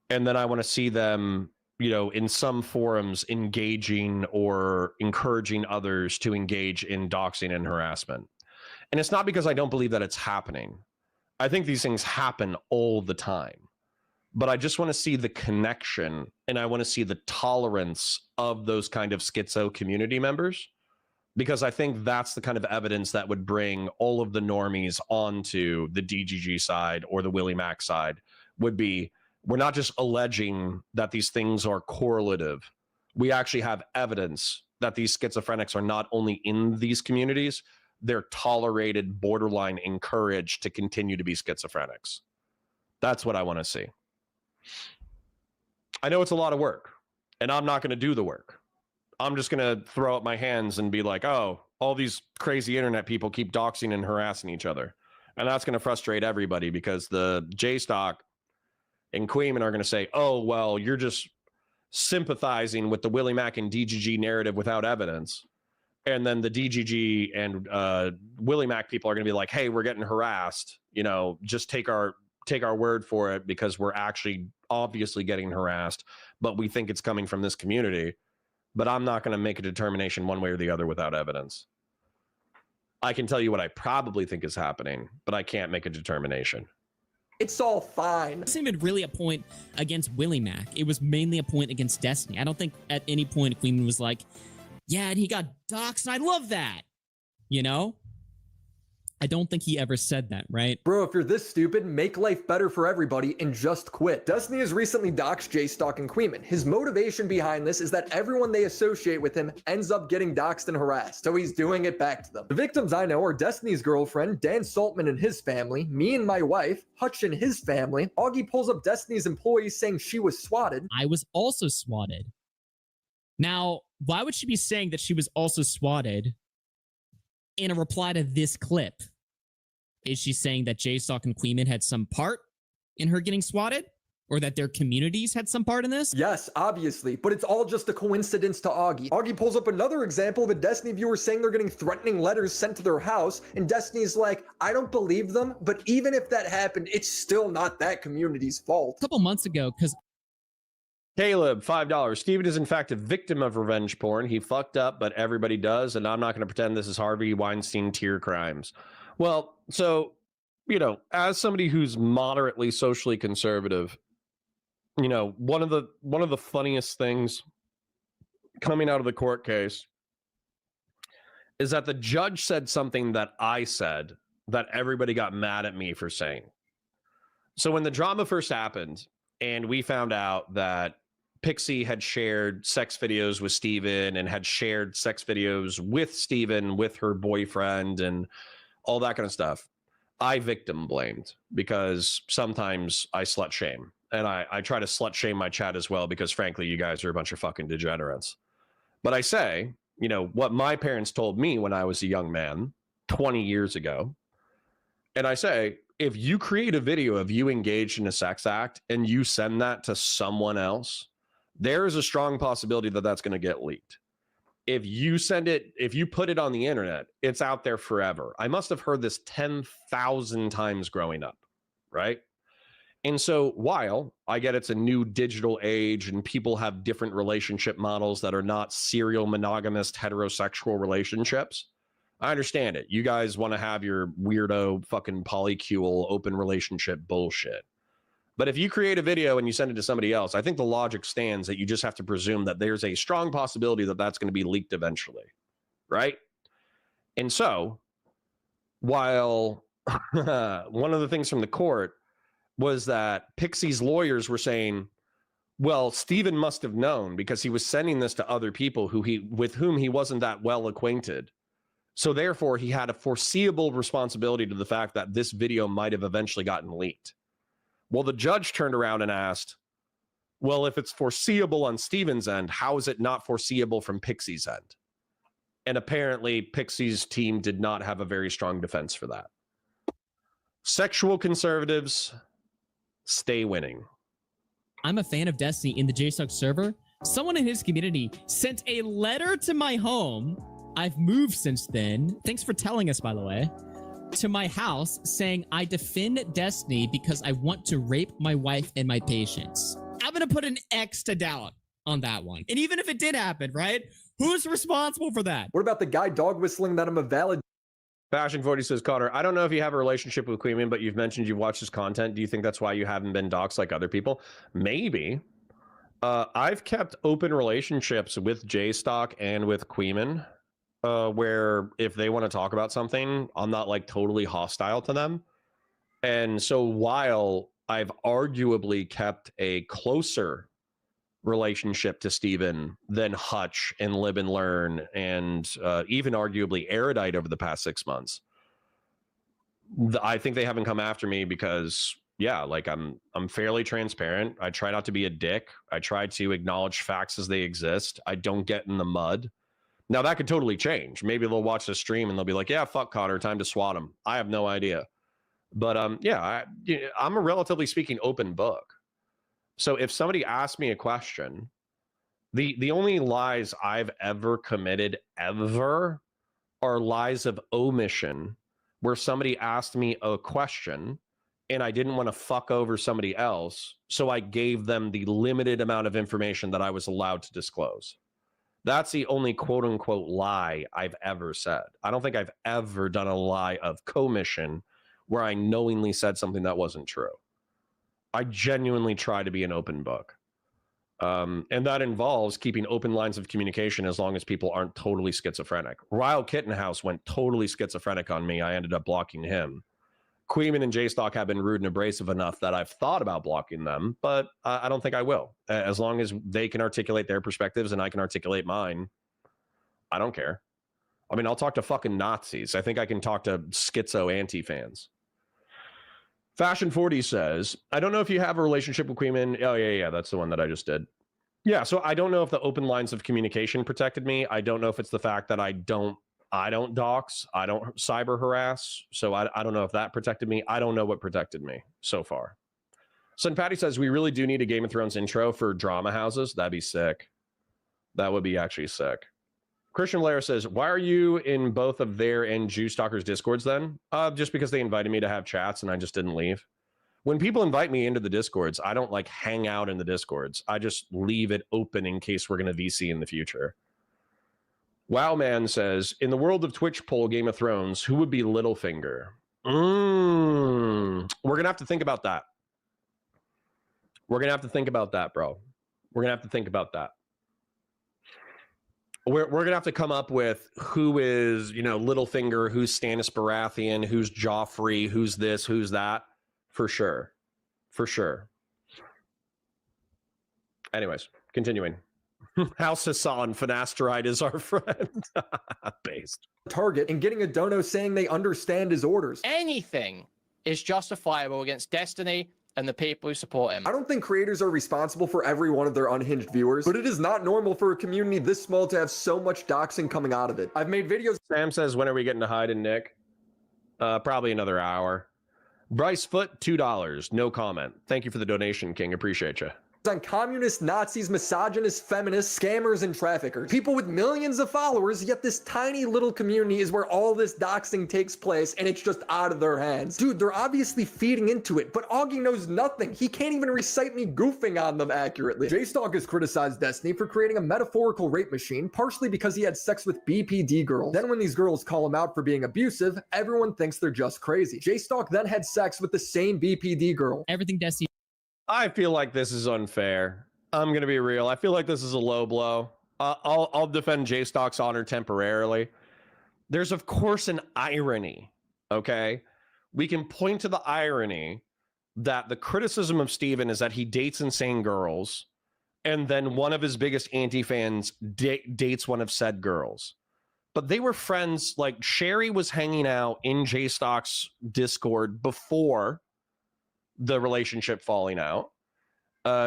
And then I want to see them, in some forums engaging or encouraging others to engage in doxing and harassment. And it's not because I don't believe that it's happening. I think these things happen all the time. But I just want to see the connection, and I want to see the tolerance of those kind of schizo community members, because I think that's the kind of evidence that would bring all of the normies onto the DGG side or the Willy Mac side. Would be, we're not just alleging that these things are correlative. We actually have evidence that these schizophrenics are not only in these communities, they're tolerated, borderline encouraged to continue to be schizophrenics. That's what I want to see. I know it's a lot of work, and I'm not going to do the work. I'm just going to throw up my hands and be like, oh, all these crazy internet people keep doxing and harassing each other. And that's going to frustrate everybody, because the J-Stock and Queeman are going to say, oh, well, you're just sympathizing with the Willy Mac and DGG narrative without evidence. And then the DGG and Willy Mac people are going to be like, hey, we're getting harassed. Just take our word for it, because we're actually obviously getting harassed, but we think it's coming from this community. But I'm not going to make a determination one way or the other without evidence. I can tell you what I probably think is happening, but I can't make a determination. It's all fine. It wasn't even really a point against Willy Mac. It was mainly a point against Destiny. I don't think at any point Queen was like, yeah, and he got doxxed. I love that. I don't think he ever said that, right? Bro, if you're this stupid, make life better for everybody and just quit. Destiny has recently doxed J-Stock and Queeman. His motivation behind this is that everyone they associate with him ends up getting doxed and harassed, so he's doing it back to them. The victims I know are Destiny's girlfriend, Dan Saltman and his family, me and my wife, Hutch and his family. Auggie pulls up Destiny's employees saying she was swatted. I was also swatted. Now, why would she be saying that she was also swatted in a reply to this clip? Is she saying that J-Stock and Queeman had some part in her getting swatted? Or that their communities had some part in this? Yes, obviously, but it's all just a coincidence to Auggie. Auggie pulls up another example of a Destiny viewer saying they're getting threatening letters sent to their house, and Destiny's like, I don't believe them, but even if that happened, it's still not that community's fault. A couple months ago, because Caleb, $5. Steven is in fact a victim of revenge porn. He fucked up, but everybody does, and I'm not going to pretend this is Harvey Weinstein tier crimes. Well, so, as somebody who's moderately socially conservative, one of the funniest things coming out of the court case is that the judge said something that I said that everybody got mad at me for saying. So when the drama first happened and we found out that Pixie had shared sex videos with Steven and had shared sex videos with Steven with her boyfriend and all that kind of stuff, I victim blamed, because sometimes I slut shame. And I try to slut shame my chat as well, because frankly, you guys are a bunch of fucking degenerates. But I say, what my parents told me when I was a young man 20 years ago. And I say, if you create a video of you engaged in a sex act and you send that to someone else, there is a strong possibility that that's going to get leaked. If you put it on the internet, it's out there forever. I must have heard this 10,000 times growing up, right? And so while I get it's a new digital age and people have different relationship models that are not serial monogamous heterosexual relationships, I understand it. You guys want to have your weirdo fucking polycule open relationship bullshit. But if you create a video and you send it to somebody else, I think the logic stands that you just have to presume that there's a strong possibility that that's going to be leaked eventually, right? And so, while one of the things from the court was that Pixie's lawyers were saying, well, Steven must have known because he was sending this to other people with whom he wasn't that well acquainted. So therefore, he had a foreseeable responsibility to the fact that this video might have eventually gotten leaked. Well, the judge turned around and asked, Well, if it's foreseeable on Steven's end, how is it not foreseeable from Pixie's end? And apparently, Pixie's team did not have a very strong defense for that. Sexual conservatives, stay winning. I'm a fan of Destiny in the JSOC server. Someone in his community sent a letter to my home. I've moved since then. Thanks for telling us, by the way. To my house saying I defend Destiny because I want to rape my wife and my patients. I'm going to put an X to doubt on that one. And even if it did happen, right? Who's responsible for that? What about the guy dog whistling that I'm a valid Fashion 40 says, Conor, I don't know if you have a relationship with Queeman, but you've mentioned you've watched his content. Do you think that's why you haven't been doxxed like other people? Maybe. I've kept open relationships with J-Stock and with Queeman, where if they want to talk about something, I'm not like totally hostile to them. And so while I've arguably kept a closer relationship to Steven than Hutch and Live and Learn and even arguably Erudite over the past 6 months, I think they haven't come after me because, yeah, like I'm fairly transparent. I try not to be a dick. I try to acknowledge facts as they exist. I don't get in the mud. Now that could totally change. Maybe they'll watch the stream and they'll be like, yeah, fuck Conor, time to swat him. I have no idea. But yeah, I'm a relatively speaking open book. So if somebody asks me a question, the only lies I've ever committed ever are lies of omission, where somebody asked me a question and I didn't want to fuck over somebody else, so I gave them the limited amount of information that I was allowed to disclose. That's the only quote unquote lie I've ever said. I don't think I've ever done a lie of commission where I knowingly said something that wasn't true. I genuinely try to be an open book. And that involves keeping open lines of communication as long as people aren't totally schizophrenic. Ryle Kittenhouse went totally schizophrenic on me. I ended up blocking him. Queeman and J-Stock have been rude and abrasive enough that I've thought about blocking them, but I don't think I will. As long as they can articulate their perspectives and I can articulate mine, I don't care. I mean, I'll talk to fucking Nazis. I think I can talk to schizo anti-fans. Fashion 40 says, I don't know if you have a relationship with Queeman. Oh, yeah, that's the one that I just did. Yeah, so I don't know if the open lines of communication protected me. I don't know if it's the fact that I don't dox, I don't cyber harass. So I don't know if that protected me. I don't know what protected me so far. Son Patty says, we really do need a Game of Thrones intro for drama houses. That'd be sick. That would be actually sick. Christian Blair says, why are you in both of their and Juice Stalkers Discords then? Just because they invited me to have chats and I just didn't leave. When people invite me into the Discords, I don't like hang out in the Discords. I just leave it open in case we're going to VC in the future. Wowman says, in the world of Twitch poll Game of Thrones, who would be Littlefinger? We're going to have to think about that. We're going to have to think about that, bro. We're going to have to think about that. We're going to have to come up with who is, Littlefinger, who's Stannis Baratheon, who's Joffrey, who's this, who's that. For sure. For sure. Anyways, continuing. House Hassan, Finasteride is our friend. Based. target and getting a dono saying they understand his orders. Anything is justifiable against Destiny and the people who support him. I don't think creators are responsible for every one of their unhinged viewers, but it is not normal for a community this small to have so much doxing coming out of it. I've made videos. Sam says, when are we getting to Hyde and Nick? Probably another hour. Bryce Foot, $2. No comment. Thank you for the donation, King. Appreciate you. On communists, Nazis, misogynists, feminists, scammers, and traffickers. People with millions of followers, yet this tiny little community is where all this doxing takes place, and it's just out of their hands. Dude, they're obviously feeding into it, but Auggie knows nothing. He can't even recite me goofing on them accurately. J-Stock has criticized Destiny for creating a metaphorical rape machine, partially because he had sex with BPD girls. Then when these girls call him out for being abusive, everyone thinks they're just crazy. J-Stock then had sex with the same BPD girl. Everything Destiny. I feel like this is unfair. I'm going to be real. I feel like this is a low blow. I'll defend J-Stock's honor temporarily. There's, of course, an irony, okay? We can point to the irony that the criticism of Steven is that he dates insane girls, and then one of his biggest anti-fans dates one of said girls. But they were friends. Like, Sherry was hanging out in J-Stock's Discord before the relationship falling out,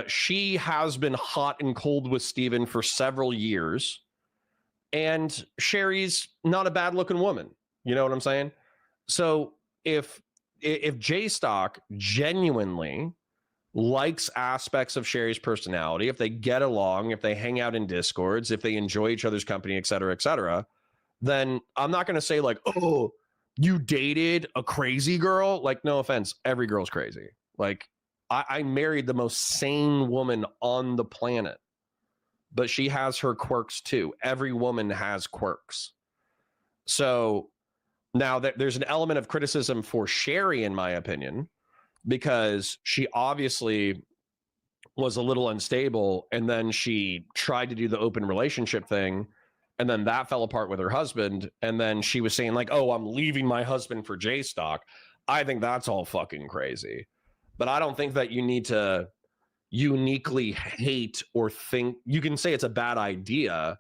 she has been hot and cold with Steven for several years. And Sherry's not a bad looking woman. You know what I'm saying? So if J-Stock genuinely likes aspects of Sherry's personality, if they get along, if they hang out in Discords, if they enjoy each other's company, et cetera, then I'm not going to say like, oh, you dated a crazy girl. Like, no offense, every girl's crazy. Like, I married the most sane woman on the planet, but she has her quirks too. Every woman has quirks. So now there's an element of criticism for Sherry, in my opinion, because she obviously was a little unstable, and then she tried to do the open relationship thing, and then that fell apart with her husband, and then she was saying like, oh, I'm leaving my husband for J-Stock. I think that's all fucking crazy. But I don't think that you need to uniquely hate or think. You can say it's a bad idea,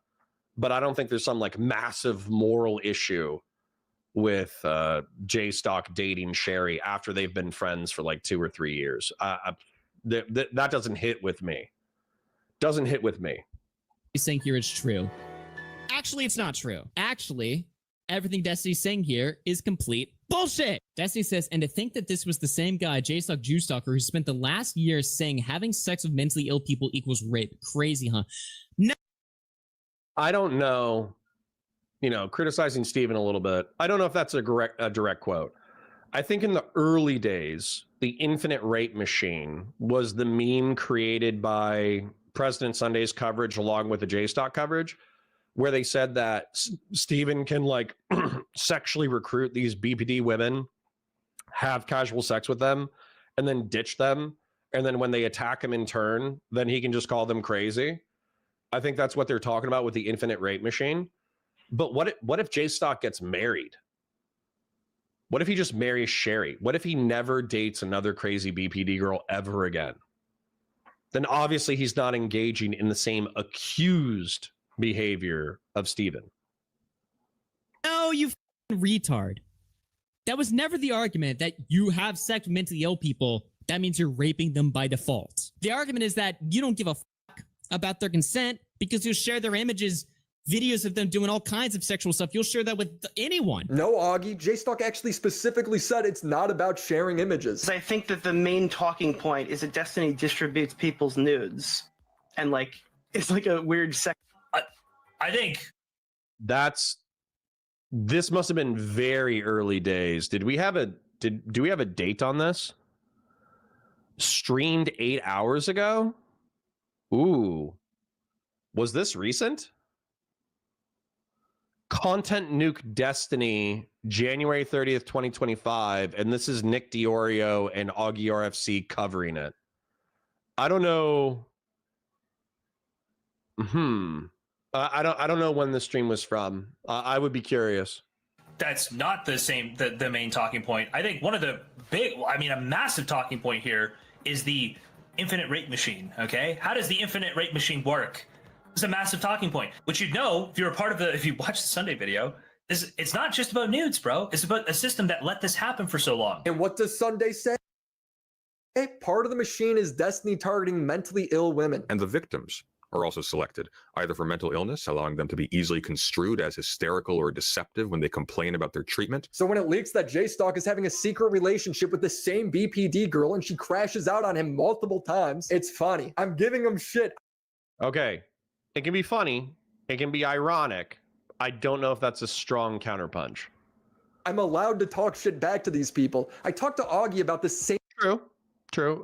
but I don't think there's some like massive moral issue with J-Stock dating Sherry after they've been friends for like 2 or 3 years. That doesn't hit with me. Doesn't hit with me. He's saying here it's true. Actually, it's not true. Actually, everything Destiny's saying here is complete bullshit. Destiny says, and to think that this was the same guy, J-Stock Jewstalker, who spent the last year saying having sex with mentally ill people equals rape. Crazy, huh? No. I don't know. You know, criticizing Steven a little bit. I don't know if that's a direct quote. I think in the early days, the infinite rape machine was the meme created by President Sunday's coverage along with the J-Stock coverage, where they said that Steven can like sexually recruit these BPD women, have casual sex with them, and then ditch them. And then when they attack him in turn, then he can just call them crazy. I think that's what they're talking about with the infinite rape machine. But what if J-Stock gets married? What if he just marries Sherry? What if he never dates another crazy BPD girl ever again? Then obviously he's not engaging in the same accused behavior of Steven. No, you retard. That was never the argument that you have sex with mentally ill people. That means you're raping them by default. The argument is that you don't give a fuck about their consent because you'll share their images, videos of them doing all kinds of sexual stuff. You'll share that with anyone. No, Auggie, J-Stock actually specifically said it's not about sharing images. I think that the main talking point is that Destiny distributes people's nudes. And like, it's like a weird I think this must have been very early days. Do we have a date on this? Streamed 8 hours ago? Ooh. Was this recent? Content Nuke Destiny, January 30th, 2025, and this is Nick Diorio and Auggie RFC covering it. I don't know. I don't know when the stream was from. I would be curious. that's not the main talking point. I think one of the a massive talking point here is the infinite rape machine. Okay, how does the infinite rape machine work? It's a massive talking point, which you'd know if you're a part of if you watch the Sunday video. It's not just about nudes, bro. It's about a system that let this happen for so long. And what does Sunday say? Part of the machine is Destiny targeting mentally ill women. And the victims are also selected, either for mental illness, allowing them to be easily construed as hysterical or deceptive when they complain about their treatment. So when it leaks that J-Stock is having a secret relationship with the same BPD girl and she crashes out on him multiple times, it's funny. I'm giving him shit. Okay. It can be funny. It can be ironic. I don't know if that's a strong counterpunch. I'm allowed to talk shit back to these people. I talked to Auggie about the same. True.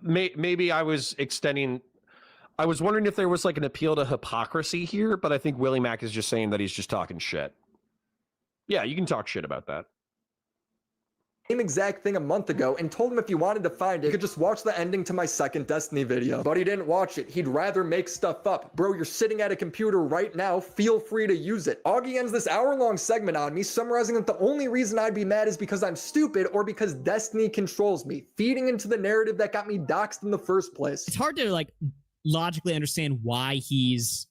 Maybe I was extending. I was wondering if there was like an appeal to hypocrisy here, but I think Willy Mac is just saying that he's just talking shit. Yeah, you can talk shit about that. Same exact thing a month ago and told him if he wanted to find it, he could just watch the ending to my second Destiny video. But he didn't watch it. He'd rather make stuff up. Bro, you're sitting at a computer right now. Feel free to use it. Auggie ends this hour-long segment on me, summarizing that the only reason I'd be mad is because I'm stupid or because Destiny controls me, feeding into the narrative that got me doxxed in the first place. It's hard to like logically understand why he's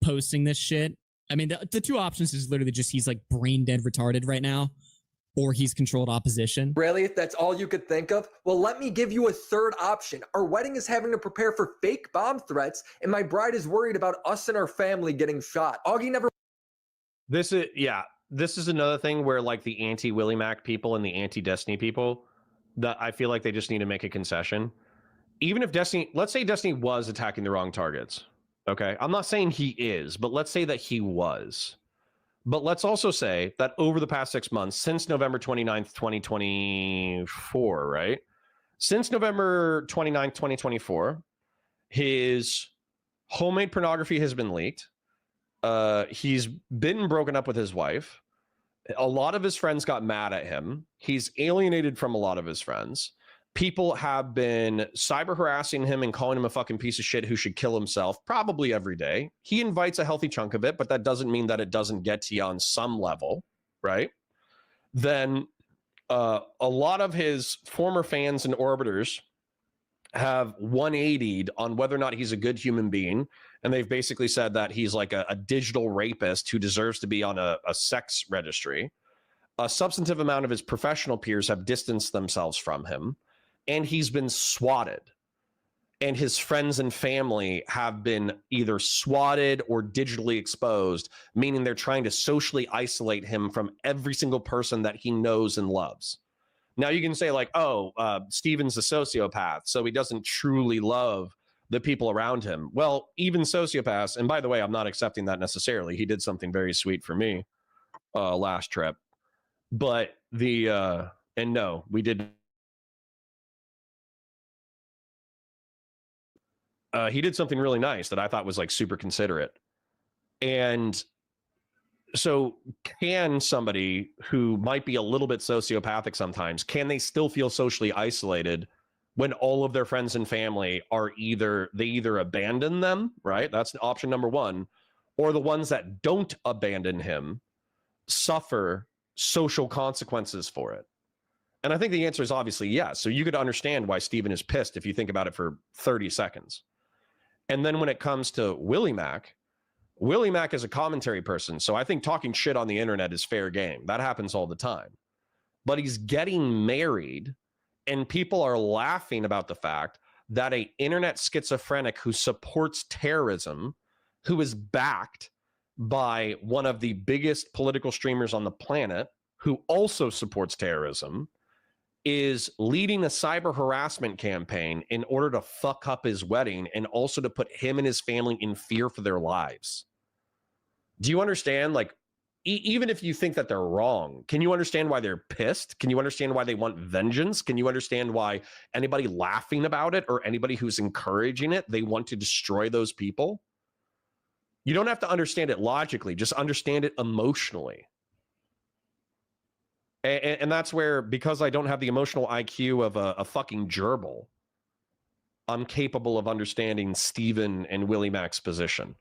posting this shit. I mean, the two options is literally just he's like brain dead retarded right now, or he's controlled opposition. Really? That's all you could think of? Well, let me give you a third option. Our wedding is having to prepare for fake bomb threats, and my bride is worried about us and our family getting shot. Auggie never. This is another thing where like the anti-Willy Mac people and the anti-Destiny people, that I feel like they just need to make a concession. Even if Destiny, let's say Destiny was attacking the wrong targets. Okay. I'm not saying he is, but let's say that he was. But let's also say that over the past 6 months, since November 29th, 2024, right? Since November 29th, 2024, his homemade pornography has been leaked. He's been broken up with his wife. A lot of his friends got mad at him. He's alienated from a lot of his friends. People have been cyber harassing him and calling him a fucking piece of shit who should kill himself probably every day. He invites a healthy chunk of it, but that doesn't mean that it doesn't get to you on some level, right? Then a lot of his former fans and orbiters have 180'd on whether or not he's a good human being. And they've basically said that he's like a digital rapist who deserves to be on a sex registry. A substantive amount of his professional peers have distanced themselves from him. And he's been swatted. And his friends and family have been either swatted or digitally exposed, meaning they're trying to socially isolate him from every single person that he knows and loves. Now you can say like, oh, Steven's a sociopath, so he doesn't truly love the people around him. Well, even sociopaths, and by the way, I'm not accepting that necessarily. He did something very sweet for me last trip. But and no, we did. He did something really nice that I thought was like super considerate. And so can somebody who might be a little bit sociopathic sometimes, can they still feel socially isolated when all of their friends and family are either abandon them, right? That's option number one, or the ones that don't abandon him suffer social consequences for it. And I think the answer is obviously yes. So you could understand why Steven is pissed if you think about it for 30 seconds. And then when it comes to Willy Mac is a commentary person. So I think talking shit on the internet is fair game. That happens all the time. But he's getting married and people are laughing about the fact that a internet schizophrenic who supports terrorism, who is backed by one of the biggest political streamers on the planet, who also supports terrorism, is leading a cyber harassment campaign in order to fuck up his wedding and also to put him and his family in fear for their lives. Do you understand? Like, even if you think that they're wrong, can you understand why they're pissed? Can you understand why they want vengeance? Can you understand why anybody laughing about it or anybody who's encouraging it, they want to destroy those people? You don't have to understand it logically, just understand it emotionally. And that's where, because I don't have the emotional IQ of a fucking gerbil, I'm capable of understanding Steven and Willy Mac's position.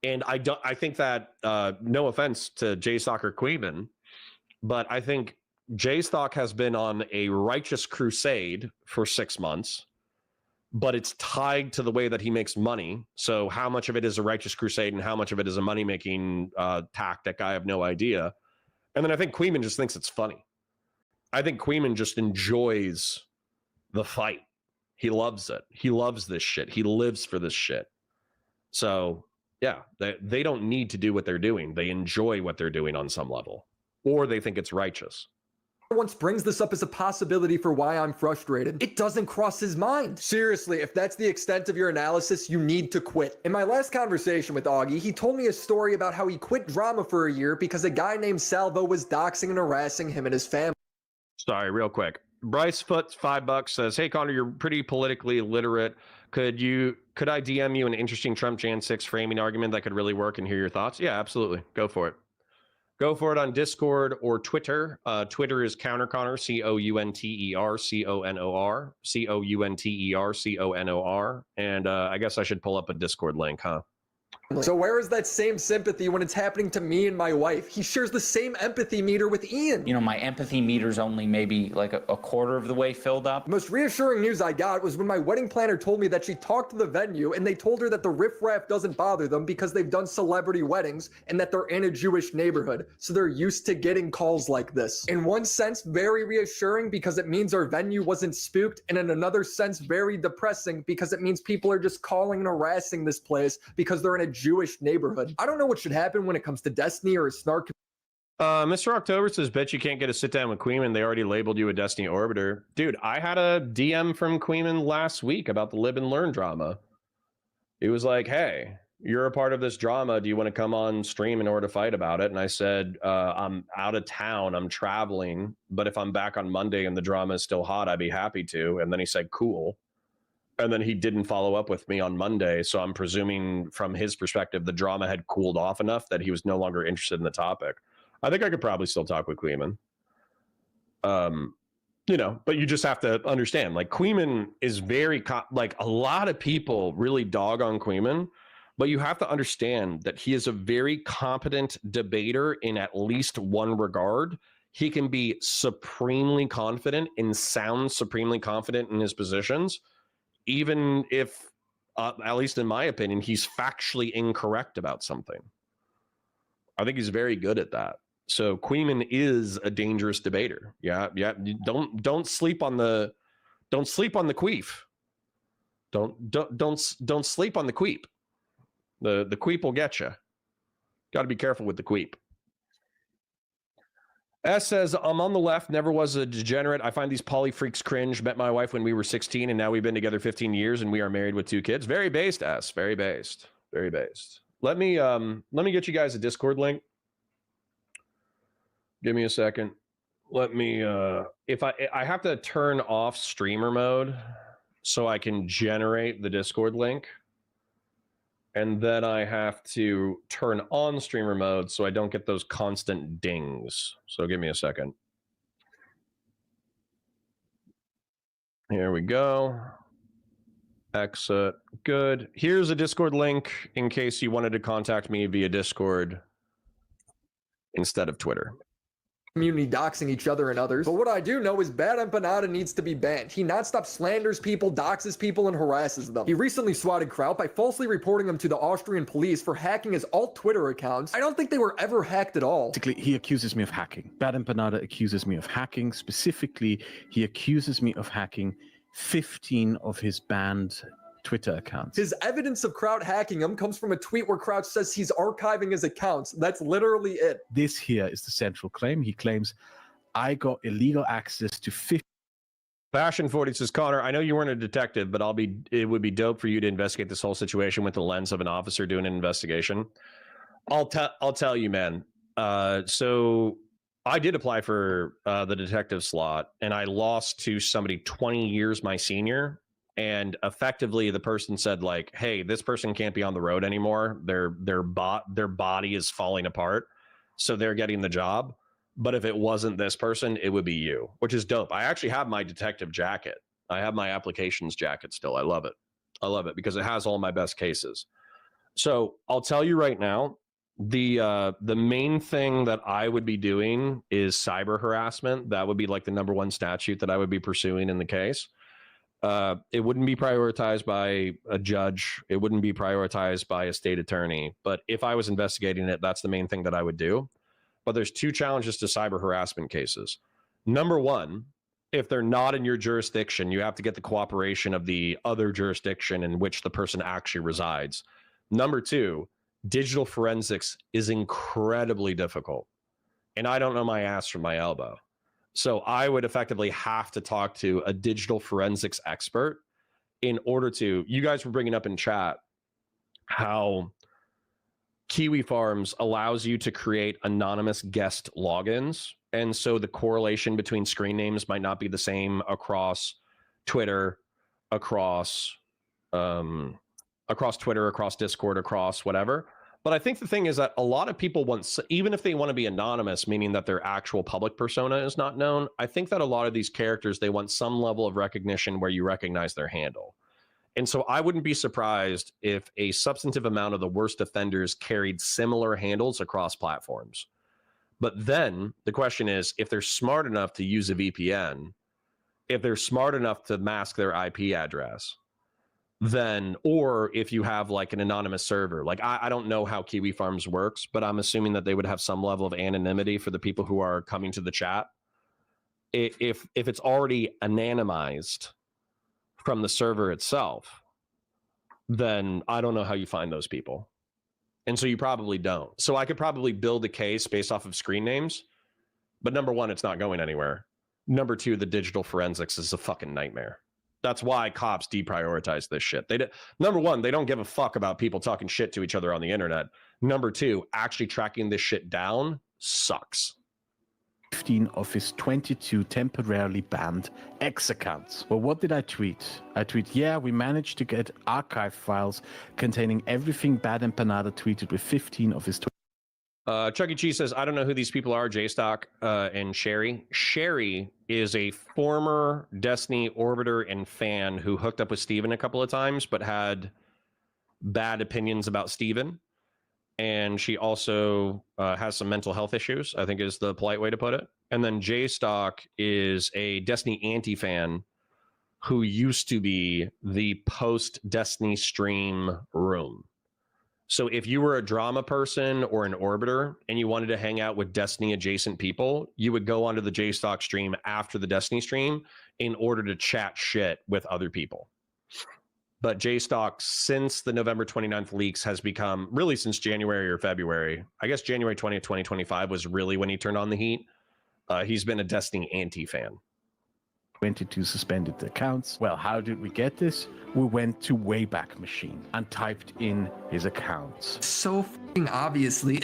And I think that, no offense to J-Stock or Queeman, but I think J-Stock has been on a righteous crusade for 6 months, but it's tied to the way that he makes money. So how much of it is a righteous crusade and how much of it is a money-making tactic, I have no idea. And then I think Queeman just thinks it's funny. I think Queeman just enjoys the fight. He loves it. He loves this shit. He lives for this shit. So, yeah, they don't need to do what they're doing. They enjoy what they're doing on some level. Or they think it's righteous. Once brings this up as a possibility for why I'm frustrated, it doesn't cross his mind. Seriously, if that's the extent of your analysis, you need to quit. In my last conversation with Auggie, he told me a story about how he quit drama for a year because a guy named Salvo was doxing and harassing him and his family. Sorry, real quick. Bryce Foot, $5, says, "Hey Conor, you're pretty politically literate. Could I DM you an interesting Trump Jan 6 framing argument that could really work and hear your thoughts?" Yeah, absolutely. Go for it. Go for it on Discord or Twitter. Twitter is Counter Conor, COUNTER, CONOR, COUNTER, CONOR. And I guess I should pull up a Discord link, huh? So where is that same sympathy when it's happening to me and my wife? He shares the same empathy meter with Ian. You know, my empathy meter's only maybe like a quarter of the way filled up. The most reassuring news I got was when my wedding planner told me that she talked to the venue and they told her that the riffraff doesn't bother them because they've done celebrity weddings and that they're in a Jewish neighborhood, so they're used to getting calls like this. In one sense, very reassuring because it means our venue wasn't spooked, and in another sense, very depressing because it means people are just calling and harassing this place because they're in a Jewish neighborhood. I don't know what should happen when it comes to Destiny or a snark. Mr. October says, bet you can't get a sit down with Queeman. They already labeled you a Destiny Orbiter. Dude, I had a DM from Queeman last week about the Live and Learn drama. He was like, hey, you're a part of this drama. Do you want to come on stream in order to fight about it? And I said, I'm out of town. I'm traveling. But if I'm back on Monday and the drama is still hot, I'd be happy to. And then he said, cool. And then he didn't follow up with me on Monday. So I'm presuming from his perspective, the drama had cooled off enough that he was no longer interested in the topic. I think I could probably still talk with Queeman. You know, but you just have to understand, like, Queeman is very, like, a lot of people really dog on Queeman, but you have to understand that he is a very competent debater in at least one regard. He can be supremely confident and sound supremely confident in his positions, even if, at least in my opinion, he's factually incorrect about something. I think he's very good at that. So Queeman is a dangerous debater. Yeah. Don't sleep on the queef. Don't sleep on the queep. The queep will get you. Got to be careful with the queep. S says, I'm on the left, never was a degenerate. I find these poly freaks cringe. Met my wife when we were 16, and now we've been together 15 years, and we are married with 2 kids. Very based, S. Very based. Very based. Let me get you guys a Discord link. Give me a second. Let me if I have to turn off streamer mode so I can generate the Discord link. And then I have to turn on streamer mode so I don't get those constant dings. So give me a second. Here we go. Exit. Good. Here's a Discord link in case you wanted to contact me via Discord instead of Twitter. Community doxing each other and others. But what I do know is Bad Empanada needs to be banned. He nonstop slanders people, doxes people, and harasses them. He recently swatted Kraut by falsely reporting him to the Austrian police for hacking his alt Twitter accounts. I don't think they were ever hacked at all. Basically, he accuses me of hacking. Bad Empanada accuses me of hacking. Specifically, he accuses me of hacking 15 of his banned Twitter accounts. His evidence of Kraut hacking him comes from a tweet where Kraut says he's archiving his accounts. That's literally it. This here is the central claim. He claims, I got illegal access to 50. Fashion 40 says, Connor, I know you weren't a detective, but it would be dope for you to investigate this whole situation with the lens of an officer doing an investigation. I'll tell you, man. So I did apply for the detective slot, and I lost to somebody 20 years my senior. And effectively, the person said, like, hey, this person can't be on the road anymore. Their body is falling apart. So they're getting the job. But if it wasn't this person, it would be you, which is dope. I actually have my detective jacket. I have my applications jacket still. I love it. I love it because it has all my best cases. So I'll tell you right now, the main thing that I would be doing is cyber harassment. That would be like the #1 statute that I would be pursuing in the case. It wouldn't be prioritized by a judge. It wouldn't be prioritized by a state attorney. But if I was investigating it, that's the main thing that I would do. But there's 2 challenges to cyber harassment cases. #1, if they're not in your jurisdiction, you have to get the cooperation of the other jurisdiction in which the person actually resides. #2, digital forensics is incredibly difficult. And I don't know my ass from my elbow. So I would effectively have to talk to a digital forensics expert in order to, you guys were bringing up in chat how Kiwi Farms allows you to create anonymous guest logins. And so the correlation between screen names might not be the same across Twitter, across Twitter, across Discord, across whatever. But I think the thing is that a lot of people want, even if they want to be anonymous, meaning that their actual public persona is not known, I think that a lot of these characters, they want some level of recognition where you recognize their handle. And so I wouldn't be surprised if a substantive amount of the worst offenders carried similar handles across platforms. But then the question is, if they're smart enough to use a VPN, if they're smart enough to mask their IP address, then, or if you have like an anonymous server, like I don't know how Kiwi Farms works, but I'm assuming that they would have some level of anonymity for the people who are coming to the chat. If it's already anonymized from the server itself, then I don't know how you find those people. And so you probably don't. So I could probably build a case based off of screen names, but number one, it's not going anywhere. Number two, the digital forensics is a fucking nightmare. That's why cops deprioritize this shit. Number one, they don't give a fuck about people talking shit to each other on the internet. Number two, actually tracking this shit down sucks. 15 of his 22 temporarily banned X accounts. Well, what did I tweet? I tweet, yeah, we managed to get archive files containing everything Bad Empanada tweeted with 15 of his. Chuck E. Cheese says, I don't know who these people are, J-Stock and Sherry. Sherry is a former Destiny orbiter and fan who hooked up with Steven a couple of times, but had bad opinions about Steven. And she also has some mental health issues, I think is the polite way to put it. And then J-Stock is a Destiny anti-fan who used to be the post-Destiny stream room. So if you were a drama person or an orbiter and you wanted to hang out with Destiny adjacent people, you would go onto the J-Stock stream after the Destiny stream in order to chat shit with other people. But J-Stock, since the November 29th leaks, has become, really since January or February, I guess January 20th, 2025 was really when he turned on the heat. He's been a Destiny anti-fan. 22 suspended accounts. Well, how did we get this? We went to Wayback Machine and typed in his accounts. So f***ing obviously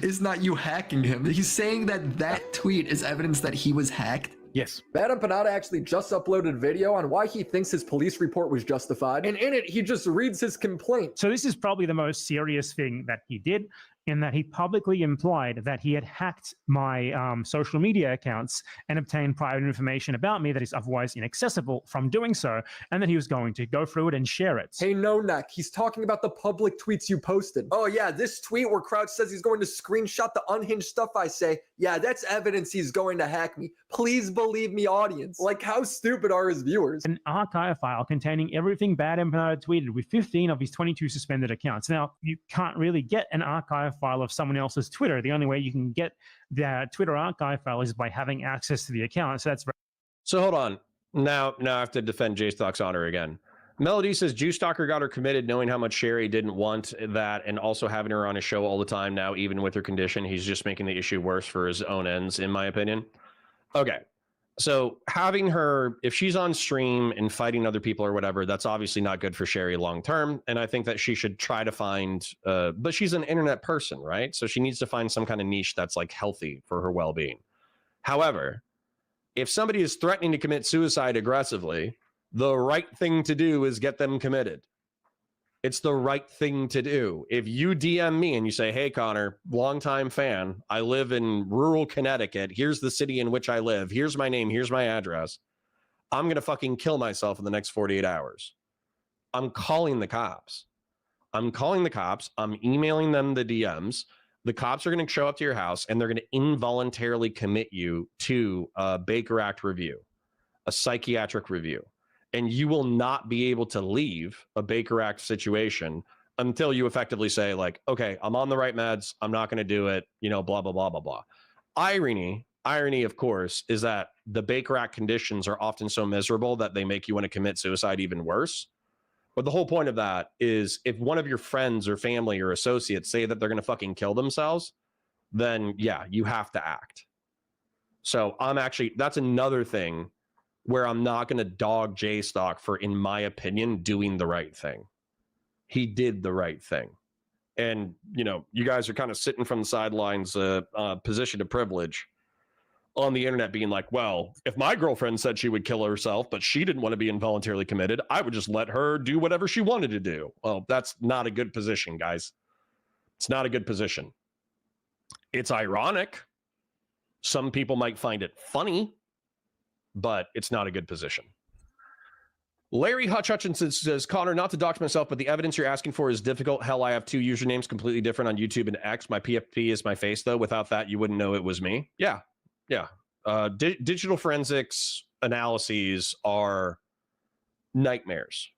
is not you hacking him. He's saying that tweet is evidence that he was hacked. Yes. Bad Empanada actually just uploaded a video on why he thinks his police report was justified, and in it, he just reads his complaint. So this is probably the most serious thing that he did, in that he publicly implied that he had hacked my social media accounts and obtained private information about me that is otherwise inaccessible from doing so, and that he was going to go through it and share it. Hey, no neck, he's talking about the public tweets you posted. Oh yeah, this tweet where Crouch says he's going to screenshot the unhinged stuff I say, yeah, that's evidence he's going to hack me. Please believe me, audience. Like, how stupid are his viewers? An archive file containing everything Bad Empanada tweeted with 15 of his 22 suspended accounts. Now, you can't really get an archive file of someone else's Twitter. The only way you can get the Twitter archive file is by having access to the account. So that's So hold on. Now I have to defend J-Stock's honor again. Melody says Juice Stalker got her committed knowing how much Sherry didn't want that, and also having her on his show all the time now, even with her condition. He's just making the issue worse for his own ends, in my opinion. Okay. So having her, if she's on stream and fighting other people or whatever, that's obviously not good for Sherry long term. And I think that she should try to find, but she's an internet person, right? So she needs to find some kind of niche that's like healthy for her well-being. However, if somebody is threatening to commit suicide aggressively, the right thing to do is get them committed. It's the right thing to do. If you DM me and you say, hey, Connor, longtime fan, I live in rural Connecticut. Here's the city in which I live. Here's my name. Here's my address. I'm going to fucking kill myself in the next 48 hours. I'm calling the cops. I'm emailing them the DMs. The cops are going to show up to your house and they're going to involuntarily commit you to a Baker Act review, a psychiatric review. And you will not be able to leave a Baker Act situation until you effectively say, like, okay, I'm on the right meds. I'm not going to do it, you know, blah, blah, blah, blah, blah. Irony, of course, is that the Baker Act conditions are often so miserable that they make you want to commit suicide even worse. But the whole point of that is if one of your friends or family or associates say that they're going to fucking kill themselves, then yeah, you have to act. So that's another thing where I'm not going to dog J-Stock for, in my opinion, doing the right thing. He did the right thing. And, you know, you guys are kind of sitting from the sidelines, position of privilege on the internet being like, well, if my girlfriend said she would kill herself, but she didn't want to be involuntarily committed, I would just let her do whatever she wanted to do. Well, that's not a good position, guys. It's not a good position. It's ironic. Some people might find it funny, but it's not a good position. Larry Hutch Hutchinson says, Connor, not to dox myself, but the evidence you're asking for is difficult. Hell, I have 2 usernames completely different on YouTube and X. My PFP is my face, though. Without that, you wouldn't know it was me. Yeah. Digital forensics analyses are nightmares.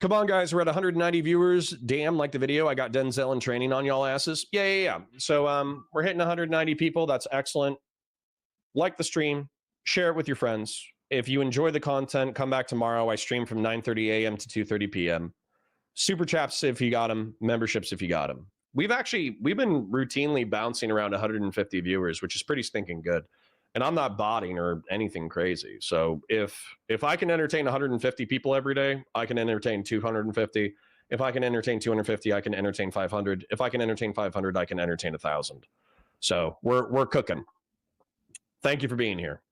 Come on, guys. We're at 190 viewers. Damn, like the video. I got Denzel in training on y'all asses. Yeah. So we're hitting 190 people. That's excellent. Like the stream. Share it with your friends. If you enjoy the content, come back tomorrow. I stream from 9:30 a.m. to 2:30 p.m. Super chats if you got them. Memberships if you got them. We've been routinely bouncing around 150 viewers, which is pretty stinking good. And I'm not botting or anything crazy. So if I can entertain 150 people every day, I can entertain 250. If I can entertain 250, I can entertain 500. If I can entertain 500, I can entertain 1,000. So we're cooking. Thank you for being here.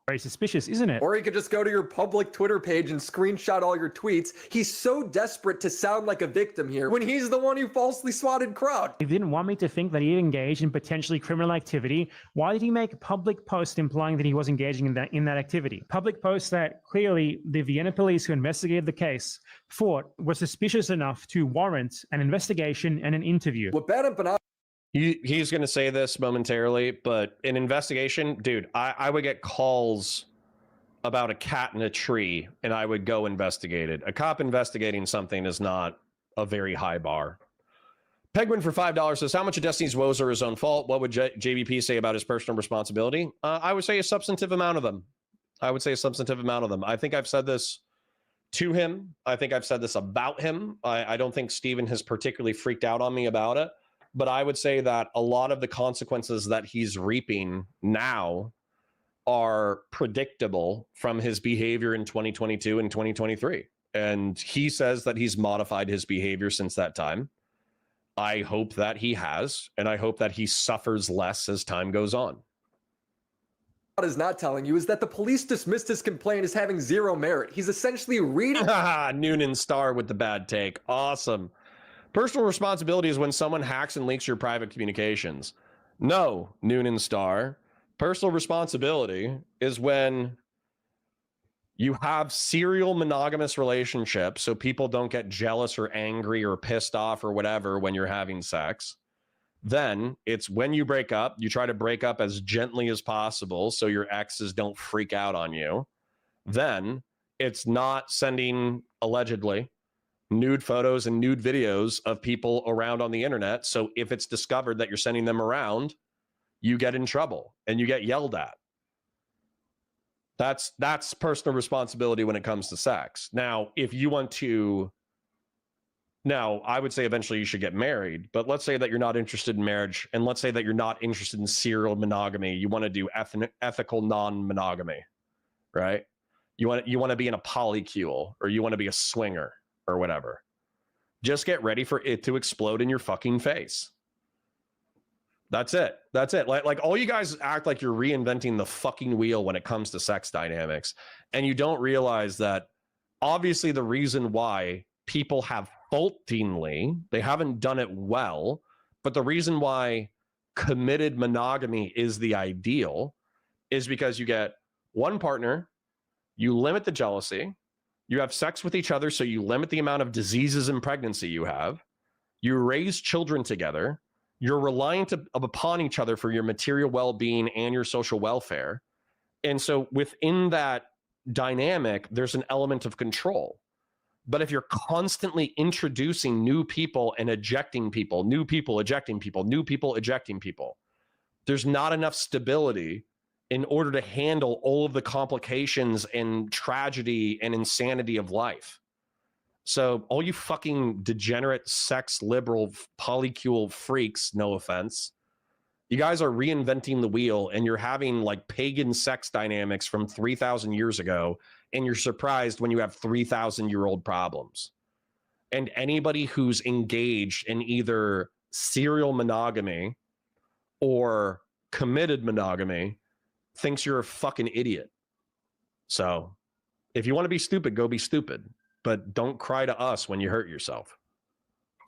Very suspicious, isn't it? Or you could just go to your public Twitter page and screenshot all your tweets. He's so desperate to sound like a victim here when he's the one who falsely swatted crowd. He didn't want me to think that he engaged in potentially criminal activity. Why did he make public posts implying that he was engaging in that activity? Public posts that clearly the Vienna police who investigated the case thought were suspicious enough to warrant an investigation and an interview. What Bad Empanada He's going to say this momentarily, but an investigation, dude, I would get calls about a cat in a tree and I would go investigate it. A cop investigating something is not a very high bar. Penguin for $5 says, how much of Destiny's woes are his own fault? What would JVP say about his personal responsibility? I would say a substantive amount of them. I think I've said this to him. I think I've said this about him. I don't think Steven has particularly freaked out on me about it. But I would say that a lot of the consequences that he's reaping now are predictable from his behavior in 2022 and 2023. And he says that he's modified his behavior since that time. I hope that he has, and I hope that he suffers less as time goes on. What is not telling you is that the police dismissed his complaint as having zero merit. He's essentially reading. Noonan Star with the bad take. Awesome. Personal responsibility is when someone hacks and leaks your private communications. No, Noonan Star. Personal responsibility is when you have serial monogamous relationships so people don't get jealous or angry or pissed off or whatever when you're having sex. Then it's when you break up, you try to break up as gently as possible so your exes don't freak out on you. Then it's not sending, allegedly, nude photos and nude videos of people around on the internet. So if it's discovered that you're sending them around, you get in trouble and you get yelled at. That's personal responsibility when it comes to sex. Now, if you want to, now I would say eventually you should get married, but let's say that you're not interested in marriage, and let's say that you're not interested in serial monogamy. You want to do ethical non-monogamy, right? You want to be in a polycule, or you want to be a swinger or whatever. Just get ready for it to explode in your fucking face. That's it. Like all you guys act like you're reinventing the fucking wheel when it comes to sex dynamics. And you don't realize that obviously the reason why people have faultingly, they haven't done it well, but the reason why committed monogamy is the ideal is because you get one partner, you limit the jealousy, you have sex with each other, so you limit the amount of diseases and pregnancy you have, you raise children together, you're reliant upon each other for your material well-being and your social welfare. And so within that dynamic, there's an element of control. But if you're constantly introducing new people and ejecting people, new people ejecting people, new people ejecting people, there's not enough stability in order to handle all of the complications and tragedy and insanity of life. So all you fucking degenerate, sex liberal, polycule freaks, no offense, you guys are reinventing the wheel and you're having like pagan sex dynamics from 3,000 years ago, and you're surprised when you have 3,000-year-old problems. And anybody who's engaged in either serial monogamy or committed monogamy thinks you're a fucking idiot. So if you want to be stupid, go be stupid. But don't cry to us when you hurt yourself.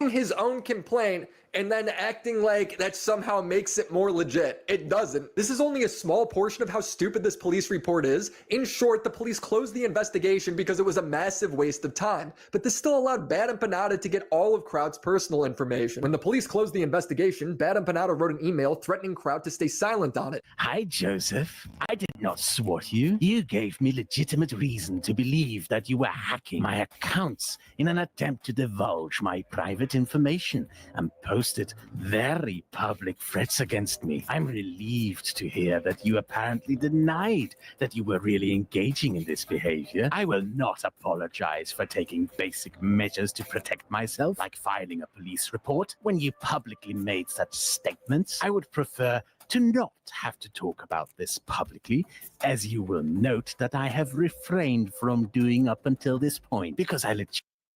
his own complaint and then acting like that somehow makes it more legit. It doesn't. This is only a small portion of how stupid this police report is. In short, the police closed the investigation because it was a massive waste of time. But this still allowed Bad Empanada to get all of Kraut's personal information. When the police closed the investigation, Bad Empanada wrote an email threatening Kraut to stay silent on it. Hi, Joseph. I did not swat you. You gave me legitimate reason to believe that you were hacking my accounts in an attempt to divulge my private information and posted very public threats against me. I'm relieved to hear that you apparently denied that you were really engaging in this behavior. I will not apologize for taking basic measures to protect myself, like filing a police report. When you publicly made such statements, I would prefer to not have to talk about this publicly, as you will note that I have refrained from doing up until this point, because I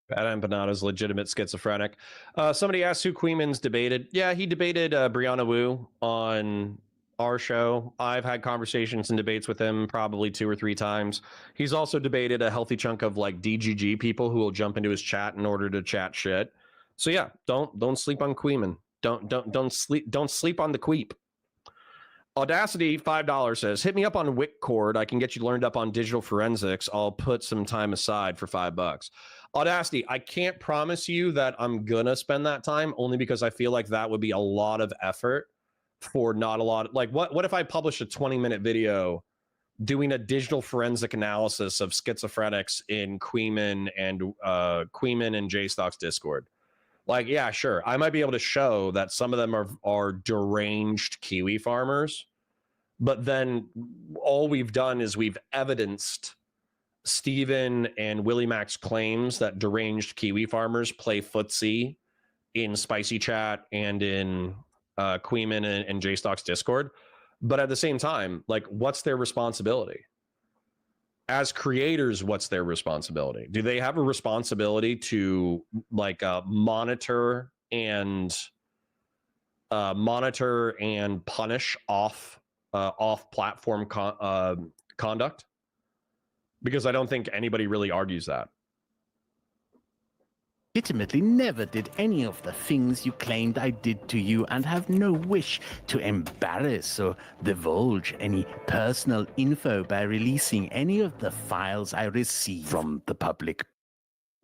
Bad Empanada's legitimate schizophrenic. Somebody asked who Queeman's debated. Yeah, he debated Brianna Wu on our show. I've had conversations and debates with him probably 2 or 3 times. He's also debated a healthy chunk of like DGG people who will jump into his chat in order to chat shit. So yeah, don't sleep on Queeman. Don't sleep on the Queep. Audacity $5 says, hit me up on Whitcord. I can get you learned up on digital forensics. I'll put some time aside for $5. Audacity, I can't promise you that I'm gonna spend that time, only because I feel like that would be a lot of effort for not a lot. Like what if I published a 20-minute video doing a digital forensic analysis of schizophrenics in Queeman and JStock's Discord? Like, yeah, sure. I might be able to show that some of them are deranged kiwi farmers, but then all we've done is we've evidenced Steven and Willy Mac's claims that deranged kiwi farmers play footsie in Spicy Chat and in Queeman and JStock's Discord. But at the same time, like, what's their responsibility? As creators, what's their responsibility? Do they have a responsibility to like monitor and punish off platform conduct? Because I don't think anybody really argues that. legitimately never did any of the things you claimed I did to you, and have no wish to embarrass or divulge any personal info by releasing any of the files I received from the public.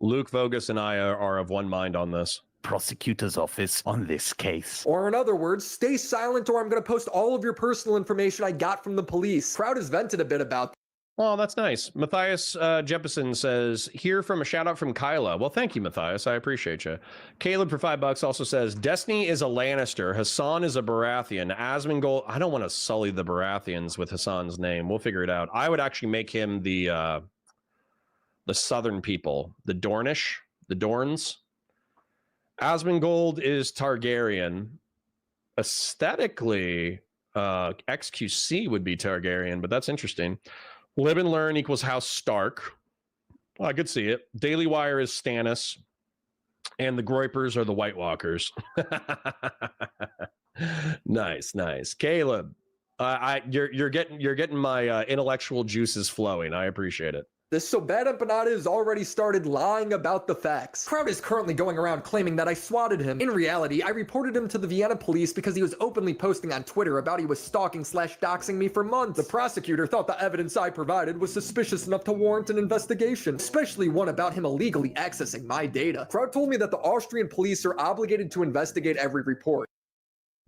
Luke Vogus and I are of one mind on this. Prosecutor's office on this case. Or in other words, stay silent or I'm going to post all of your personal information I got from the police. Crowd has vented a bit about that. Oh, that's nice. Matthias Jeppesen says, here from a shout out from Kyla. Well, thank you, Matthias. I appreciate you. Caleb for $5 also says, Destiny is a Lannister. Hassan is a Baratheon. Asmongold. I don't want to sully the Baratheons with Hassan's name. We'll figure it out. I would actually make him the southern people, the Dornish, the Dorns. Asmongold is Targaryen. Aesthetically, XQC would be Targaryen, but that's interesting. Live and Learn equals House Stark. Well, I could see it. Daily Wire is Stannis, and the Groypers are the White Walkers. Nice, nice. Caleb, you're getting my intellectual juices flowing. I appreciate it. So Bad Empanada has already started lying about the facts. Crowd is currently going around claiming that I swatted him. In reality, I reported him to the Vienna police because he was openly posting on Twitter about he was stalking / doxing me for months. The prosecutor thought the evidence I provided was suspicious enough to warrant an investigation, especially one about him illegally accessing my data. Crowd told me that the Austrian police are obligated to investigate every report.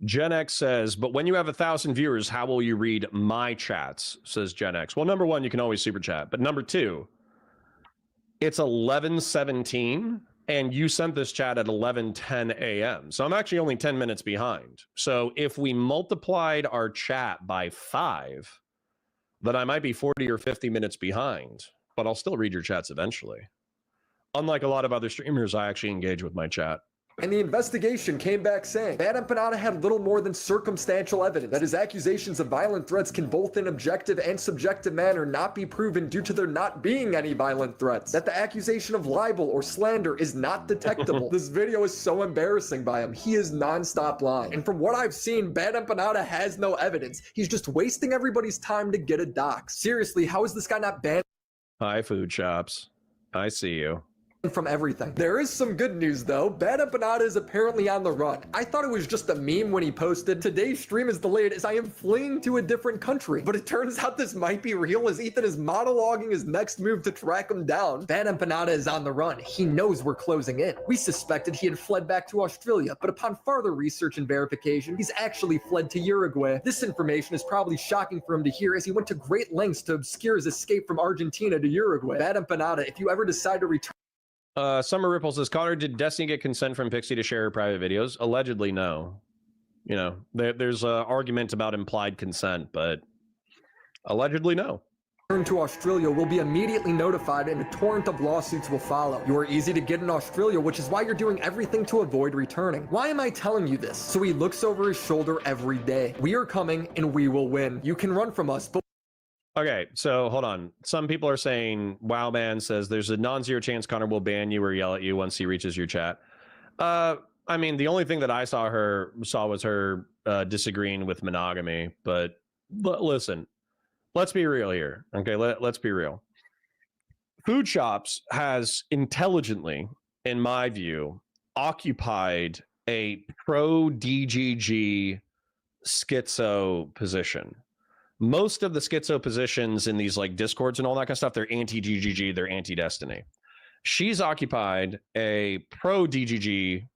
Gen X says, but when you have 1,000 viewers, how will you read my chats? Says Gen X. Well, number one, you can always super chat. But number two, it's 11:17 and you sent this chat at 11:10 a.m. So I'm actually only 10 minutes behind. So if we multiplied our chat by 5, then I might be 40 or 50 minutes behind, but I'll still read your chats eventually. Unlike a lot of other streamers, I actually engage with my chat. And the investigation came back saying Bad Empanada had little more than circumstantial evidence, that his accusations of violent threats can both in objective and subjective manner not be proven due to there not being any violent threats, that the accusation of libel or slander is not detectable. This video is so embarrassing by him. He is non-stop lying. And from what I've seen, Bad Empanada has no evidence. He's just wasting everybody's time to get a dox. Seriously, how is this guy not banned? Hi, food shops. I see you. from everything. There is some good news though. Bad Empanada is apparently on the run. I thought it was just a meme when he posted, "Today's stream is delayed as I am fleeing to a different country." But it turns out this might be real as Ethan is monologuing his next move to track him down. Bad Empanada is on the run. He knows we're closing in. We suspected he had fled back to Australia, but upon further research and verification, he's actually fled to Uruguay. This information is probably shocking for him to hear as he went to great lengths to obscure his escape from Argentina to Uruguay. Bad Empanada, if you ever decide to return. Summer Ripple says, Connor, did Destiny get consent from Pixie to share her private videos? Allegedly, no. You know, there's an argument about implied consent, but allegedly, no. To Australia will be immediately notified and a torrent of lawsuits will follow. You are easy to get in Australia, which is why you're doing everything to avoid returning. Why am I telling you this? So he looks over his shoulder every day. We are coming and we will win. You can run from us, but okay, so hold on. Some people are saying, Wow Man says there's a non-zero chance Connor will ban you or yell at you once he reaches your chat. I mean, the only thing that I saw was her disagreeing with monogamy, but listen, let's be real here. Okay, let's be real. Food Shops has intelligently, in my view, occupied a pro-DGG schizo position. Most of the schizo positions in these like discords and all that kind of stuff, they're anti-GGG, they're anti-Destiny. She's occupied a pro-DGG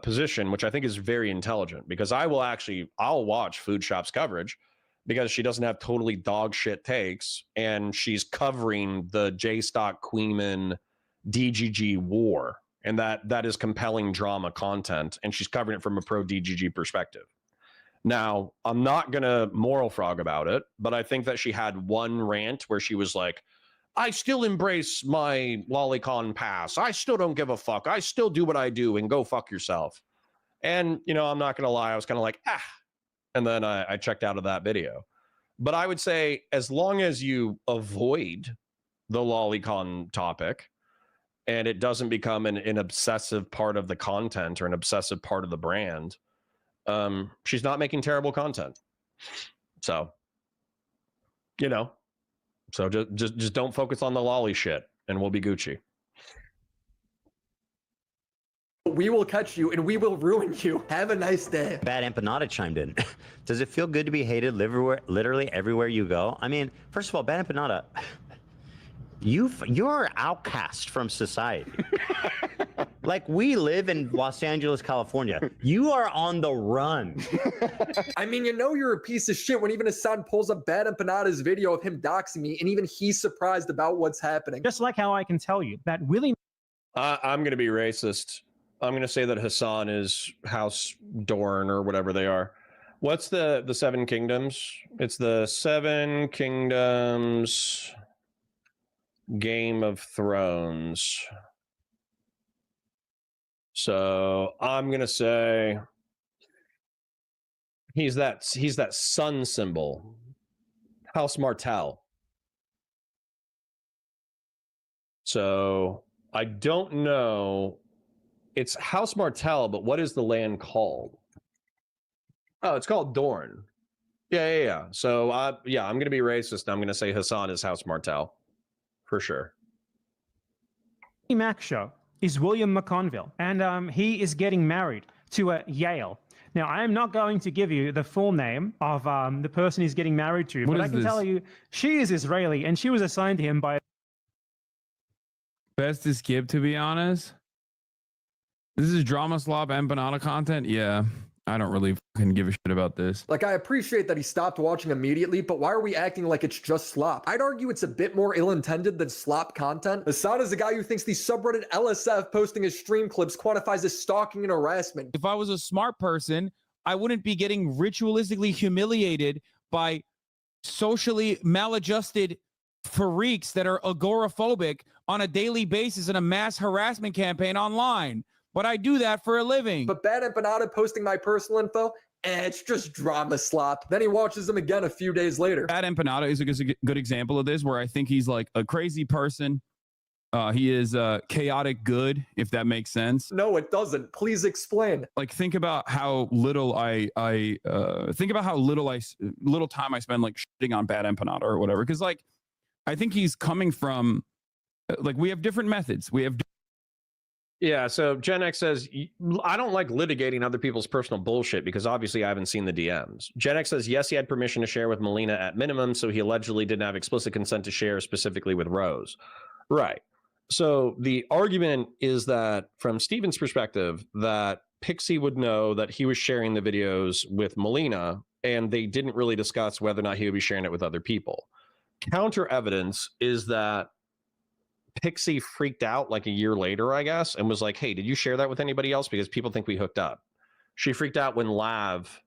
position, which I think is very intelligent, because I'll watch Food Shop's coverage because she doesn't have totally dog shit takes, and she's covering the J-Stock Queenman DGG war, and that is compelling drama content, and she's covering it from a pro-DGG perspective. Now, I'm not going to moral frog about it, but I think that she had one rant where she was like, I still embrace my lolicon pass. I still don't give a fuck. I still do what I do and go fuck yourself. And, you know, I'm not going to lie. I was kind of like, and then I checked out of that video. But I would say as long as you avoid the lolicon topic and it doesn't become an obsessive part of the content or an obsessive part of the brand, she's not making terrible content. So, you know, so just don't focus on the lolly shit and we'll be Gucci. We will catch you and we will ruin you. Have a nice day. Bad Empanada chimed in. Does it feel good to be hated literally everywhere you go? I mean, first of all, Bad Empanada, you're outcast from society. Like, we live in Los Angeles, California. You are on the run. I mean, you know you're a piece of shit when even Hassan pulls up Bad Empanada's video of him doxing me, and even he's surprised about what's happening. Just like how I can tell you that Willy... I'm going to be racist. I'm going to say that Hassan is House Dorn or whatever they are. What's the Seven Kingdoms? It's the Seven Kingdoms Game of Thrones. So I'm going to say he's that sun symbol. House Martell. So I don't know. It's House Martell, but what is the land called? Oh, it's called Dorne. Yeah. So I'm going to be racist. I'm going to say Hassan is House Martell for sure. Willy Mac show is William McConville, and he is getting married to Yale. Now, I am not going to give you the full name of the person he's getting married to, but I can tell you she is Israeli, and she was assigned to him by... Best to skip, to be honest. This is drama slop empanada content. Yeah, I don't really fucking give a shit about this. Like, I appreciate that he stopped watching immediately, but why are we acting like it's just slop? I'd argue it's a bit more ill-intended than slop content. Hassan is a guy who thinks the subreddit LSF posting his stream clips quantifies as stalking and harassment. If I was a smart person, I wouldn't be getting ritualistically humiliated by socially maladjusted freaks that are agoraphobic on a daily basis in a mass harassment campaign online. But I do that for a living. But Bad Empanada posting my personal info, it's just drama slop. Then he watches them again a few days later. Bad Empanada is a good example of this, where I think he's like a crazy person. He is chaotic good, if that makes sense. No, it doesn't. Please explain. Like, think about how little little time I spend like shitting on Bad Empanada or whatever. Because like, I think he's coming from like, we have different methods. We have Yeah, so Gen X says, I don't like litigating other people's personal bullshit because obviously I haven't seen the DMs. Gen X says, yes, he had permission to share with Melina at minimum, so he allegedly didn't have explicit consent to share specifically with Rose. Right. So the argument is that from Steven's perspective, that Pixie would know that he was sharing the videos with Melina, and they didn't really discuss whether or not he would be sharing it with other people. Counter evidence is that Pixie freaked out like a year later, I guess, and was like, hey, did you share that with anybody else? Because people think we hooked up. She freaked out when Lav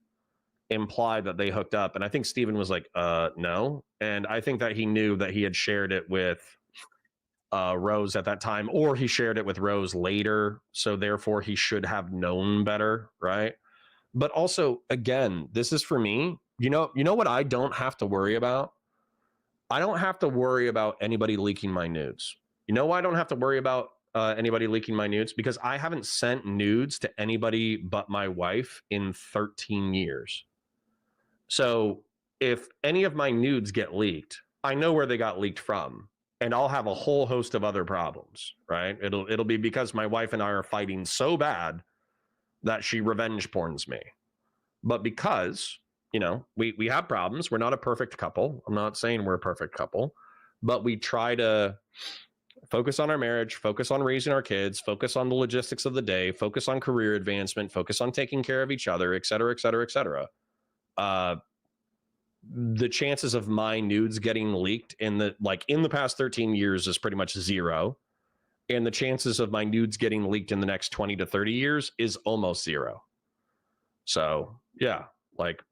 implied that they hooked up. And I think Steven was like, no. And I think that he knew that he had shared it with Rose at that time, or he shared it with Rose later. So therefore he should have known better, right? But also, again, this is for me. You know what I don't have to worry about? I don't have to worry about anybody leaking my nudes. You know why I don't have to worry about anybody leaking my nudes? Because I haven't sent nudes to anybody but my wife in 13 years. So if any of my nudes get leaked, I know where they got leaked from, and I'll have a whole host of other problems, right? It'll be because my wife and I are fighting so bad that she revenge porns me. But because, we have problems, we're not a perfect couple. I'm not saying we're a perfect couple, but we try to focus on our marriage, focus on raising our kids, focus on the logistics of the day, focus on career advancement, focus on taking care of each other, et cetera, et cetera, et cetera. The chances of my nudes getting leaked in the past 13 years is pretty much zero. And the chances of my nudes getting leaked in the next 20 to 30 years is almost zero. So yeah,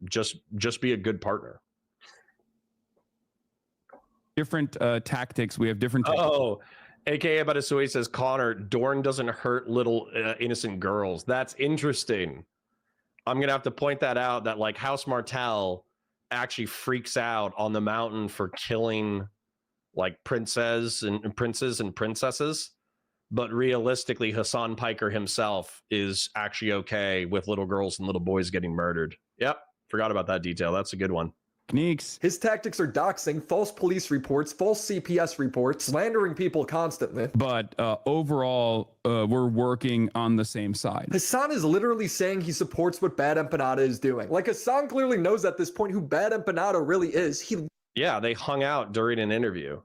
just be a good partner. Different tactics. We have different. Oh, AKA Badasui says, Conor, Dorn doesn't hurt little innocent girls. That's interesting. I'm going to have to point that out, that House Martell actually freaks out on the mountain for killing princes and princesses. But realistically, Hassan Piker himself is actually okay with little girls and little boys getting murdered. Yep. Forgot about that detail. That's a good one. Kneeks. His tactics are doxing, false police reports, false CPS reports, slandering people constantly. But overall, we're working on the same side. Hassan is literally saying he supports what Bad Empanada is doing. Hassan clearly knows at this point who Bad Empanada really is. Yeah, they hung out during an interview.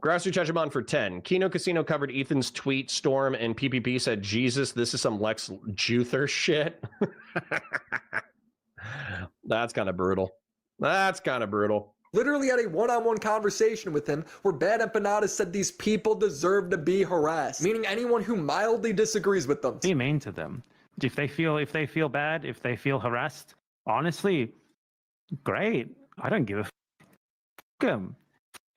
Grassroots Chechamon for 10. Kino Casino covered Ethan's tweet. Storm and PPP said, Jesus, this is some Lex Luthor shit. That's kind of brutal. Literally had a one-on-one conversation with him where Bad Empanada said these people deserve to be harassed, meaning anyone who mildly disagrees with them. Be mean to them. If they feel bad, if they feel harassed, honestly, great. I don't give a f**k.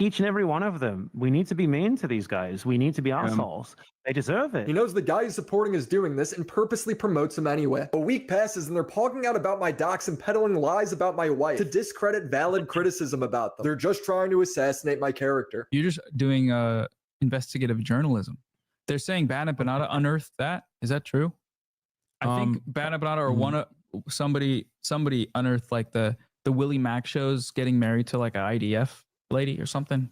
Each and every one of them. We need to be mean to these guys. We need to be assholes. They deserve it. He knows the guy he's supporting is doing this and purposely promotes him anyway. A week passes and they're talking out about my docs and peddling lies about my wife to discredit valid criticism about them. They're just trying to assassinate my character. You're just doing investigative journalism. They're saying Bad Empanada unearthed that. Is that true? I think Bad Empanada or somebody unearthed the Willy Mac shows getting married to an IDF lady or something.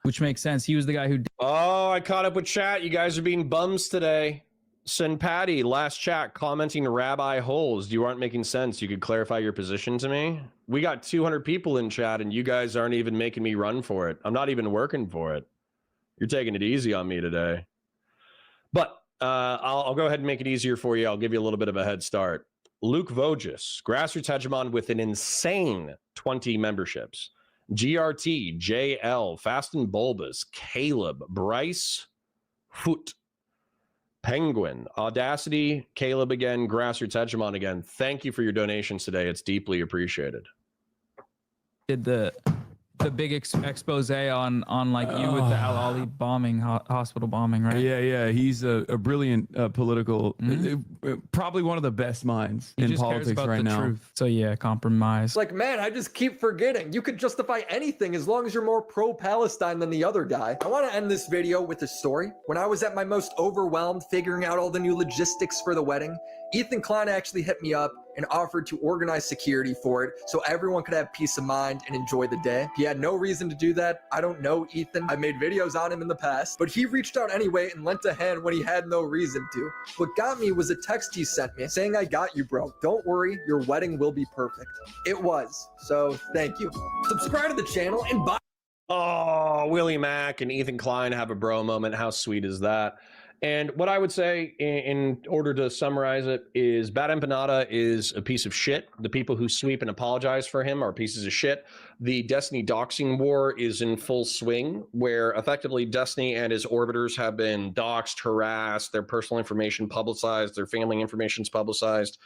Which makes sense. He was the guy who. Oh, I caught up with chat. You guys are being bums today. Send Patty, last chat, commenting rabbi holes. You aren't making sense. You could clarify your position to me. We got 200 people in chat and you guys aren't even making me run for it. I'm not even working for it. You're taking it easy on me today. But I'll go ahead and make it easier for you. I'll give you a little bit of a head start. Luke Voges, Grassroots Hegemon with an insane 20 memberships. GRT, JL, Fast and Bulbous, Caleb, Bryce, Foot, Penguin, Audacity, Caleb again, Grassroots Hegemon again. Thank you for your donations today. It's deeply appreciated. Did the big expose on you with the Al Ali bombing, hospital bombing, right? Yeah. He's a brilliant political. probably one of the best minds He in just cares politics about right the now. truth. So yeah, compromise. It's like, man, I just keep forgetting. You could justify anything as long as you're more pro-Palestine than the other guy. I want to end this video with a story. When I was at my most overwhelmed figuring out all the new logistics for the wedding, Ethan Klein actually hit me up and offered to organize security for it so everyone could have peace of mind and enjoy the day. He had no reason to do that. I don't know Ethan. I've made videos on him in the past, but he reached out anyway and lent a hand when he had no reason to. What got me was a text he sent me saying, "I got you, bro. Don't worry, your wedding will be perfect." It was. So thank you. Subscribe to the channel and buy. Oh, Willy Mac and Ethan Klein have a bro moment. How sweet is that? And what I would say in order to summarize it is Bad Empanada is a piece of shit. The people who sweep and apologize for him are pieces of shit. The Destiny doxing war is in full swing, where effectively Destiny and his orbiters have been doxed, harassed, their personal information publicized, their family information's publicized,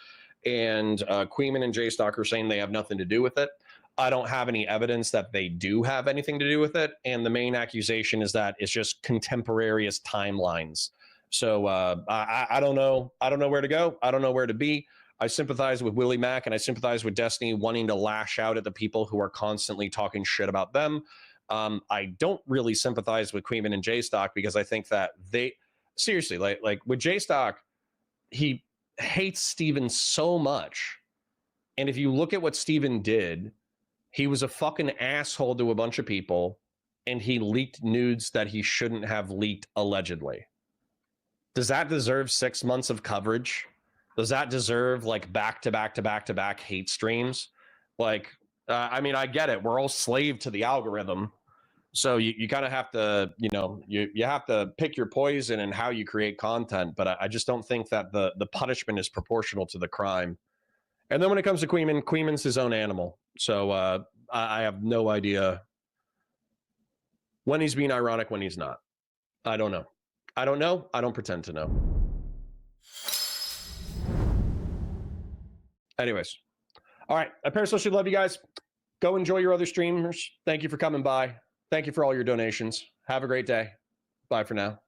and Queeman and J-Stock are saying they have nothing to do with it. I don't have any evidence that they do have anything to do with it. And the main accusation is that it's just contemporaneous timelines. So I don't know. I don't know where to go. I don't know where to be. I sympathize with Willy Mac and I sympathize with Destiny wanting to lash out at the people who are constantly talking shit about them. I don't really sympathize with Queeman and J-Stock because I think that they seriously like with J-Stock, he hates Steven so much. And if you look at what Steven did, he was a fucking asshole to a bunch of people and he leaked nudes that he shouldn't have leaked allegedly. Does that deserve 6 months of coverage? Does that deserve like back to back hate streams? Like, I mean, I get it. We're all slave to the algorithm. So you kind of have to, you know, you have to pick your poison and how you create content. But I just don't think that the punishment is proportional to the crime. And then when it comes to Queeman, Queeman's his own animal. So I have no idea when he's being ironic, when he's not. I don't know. I don't know. I don't pretend to know. Anyways. All right. I parasocially love you guys. Go enjoy your other streamers. Thank you for coming by. Thank you for all your donations. Have a great day. Bye for now.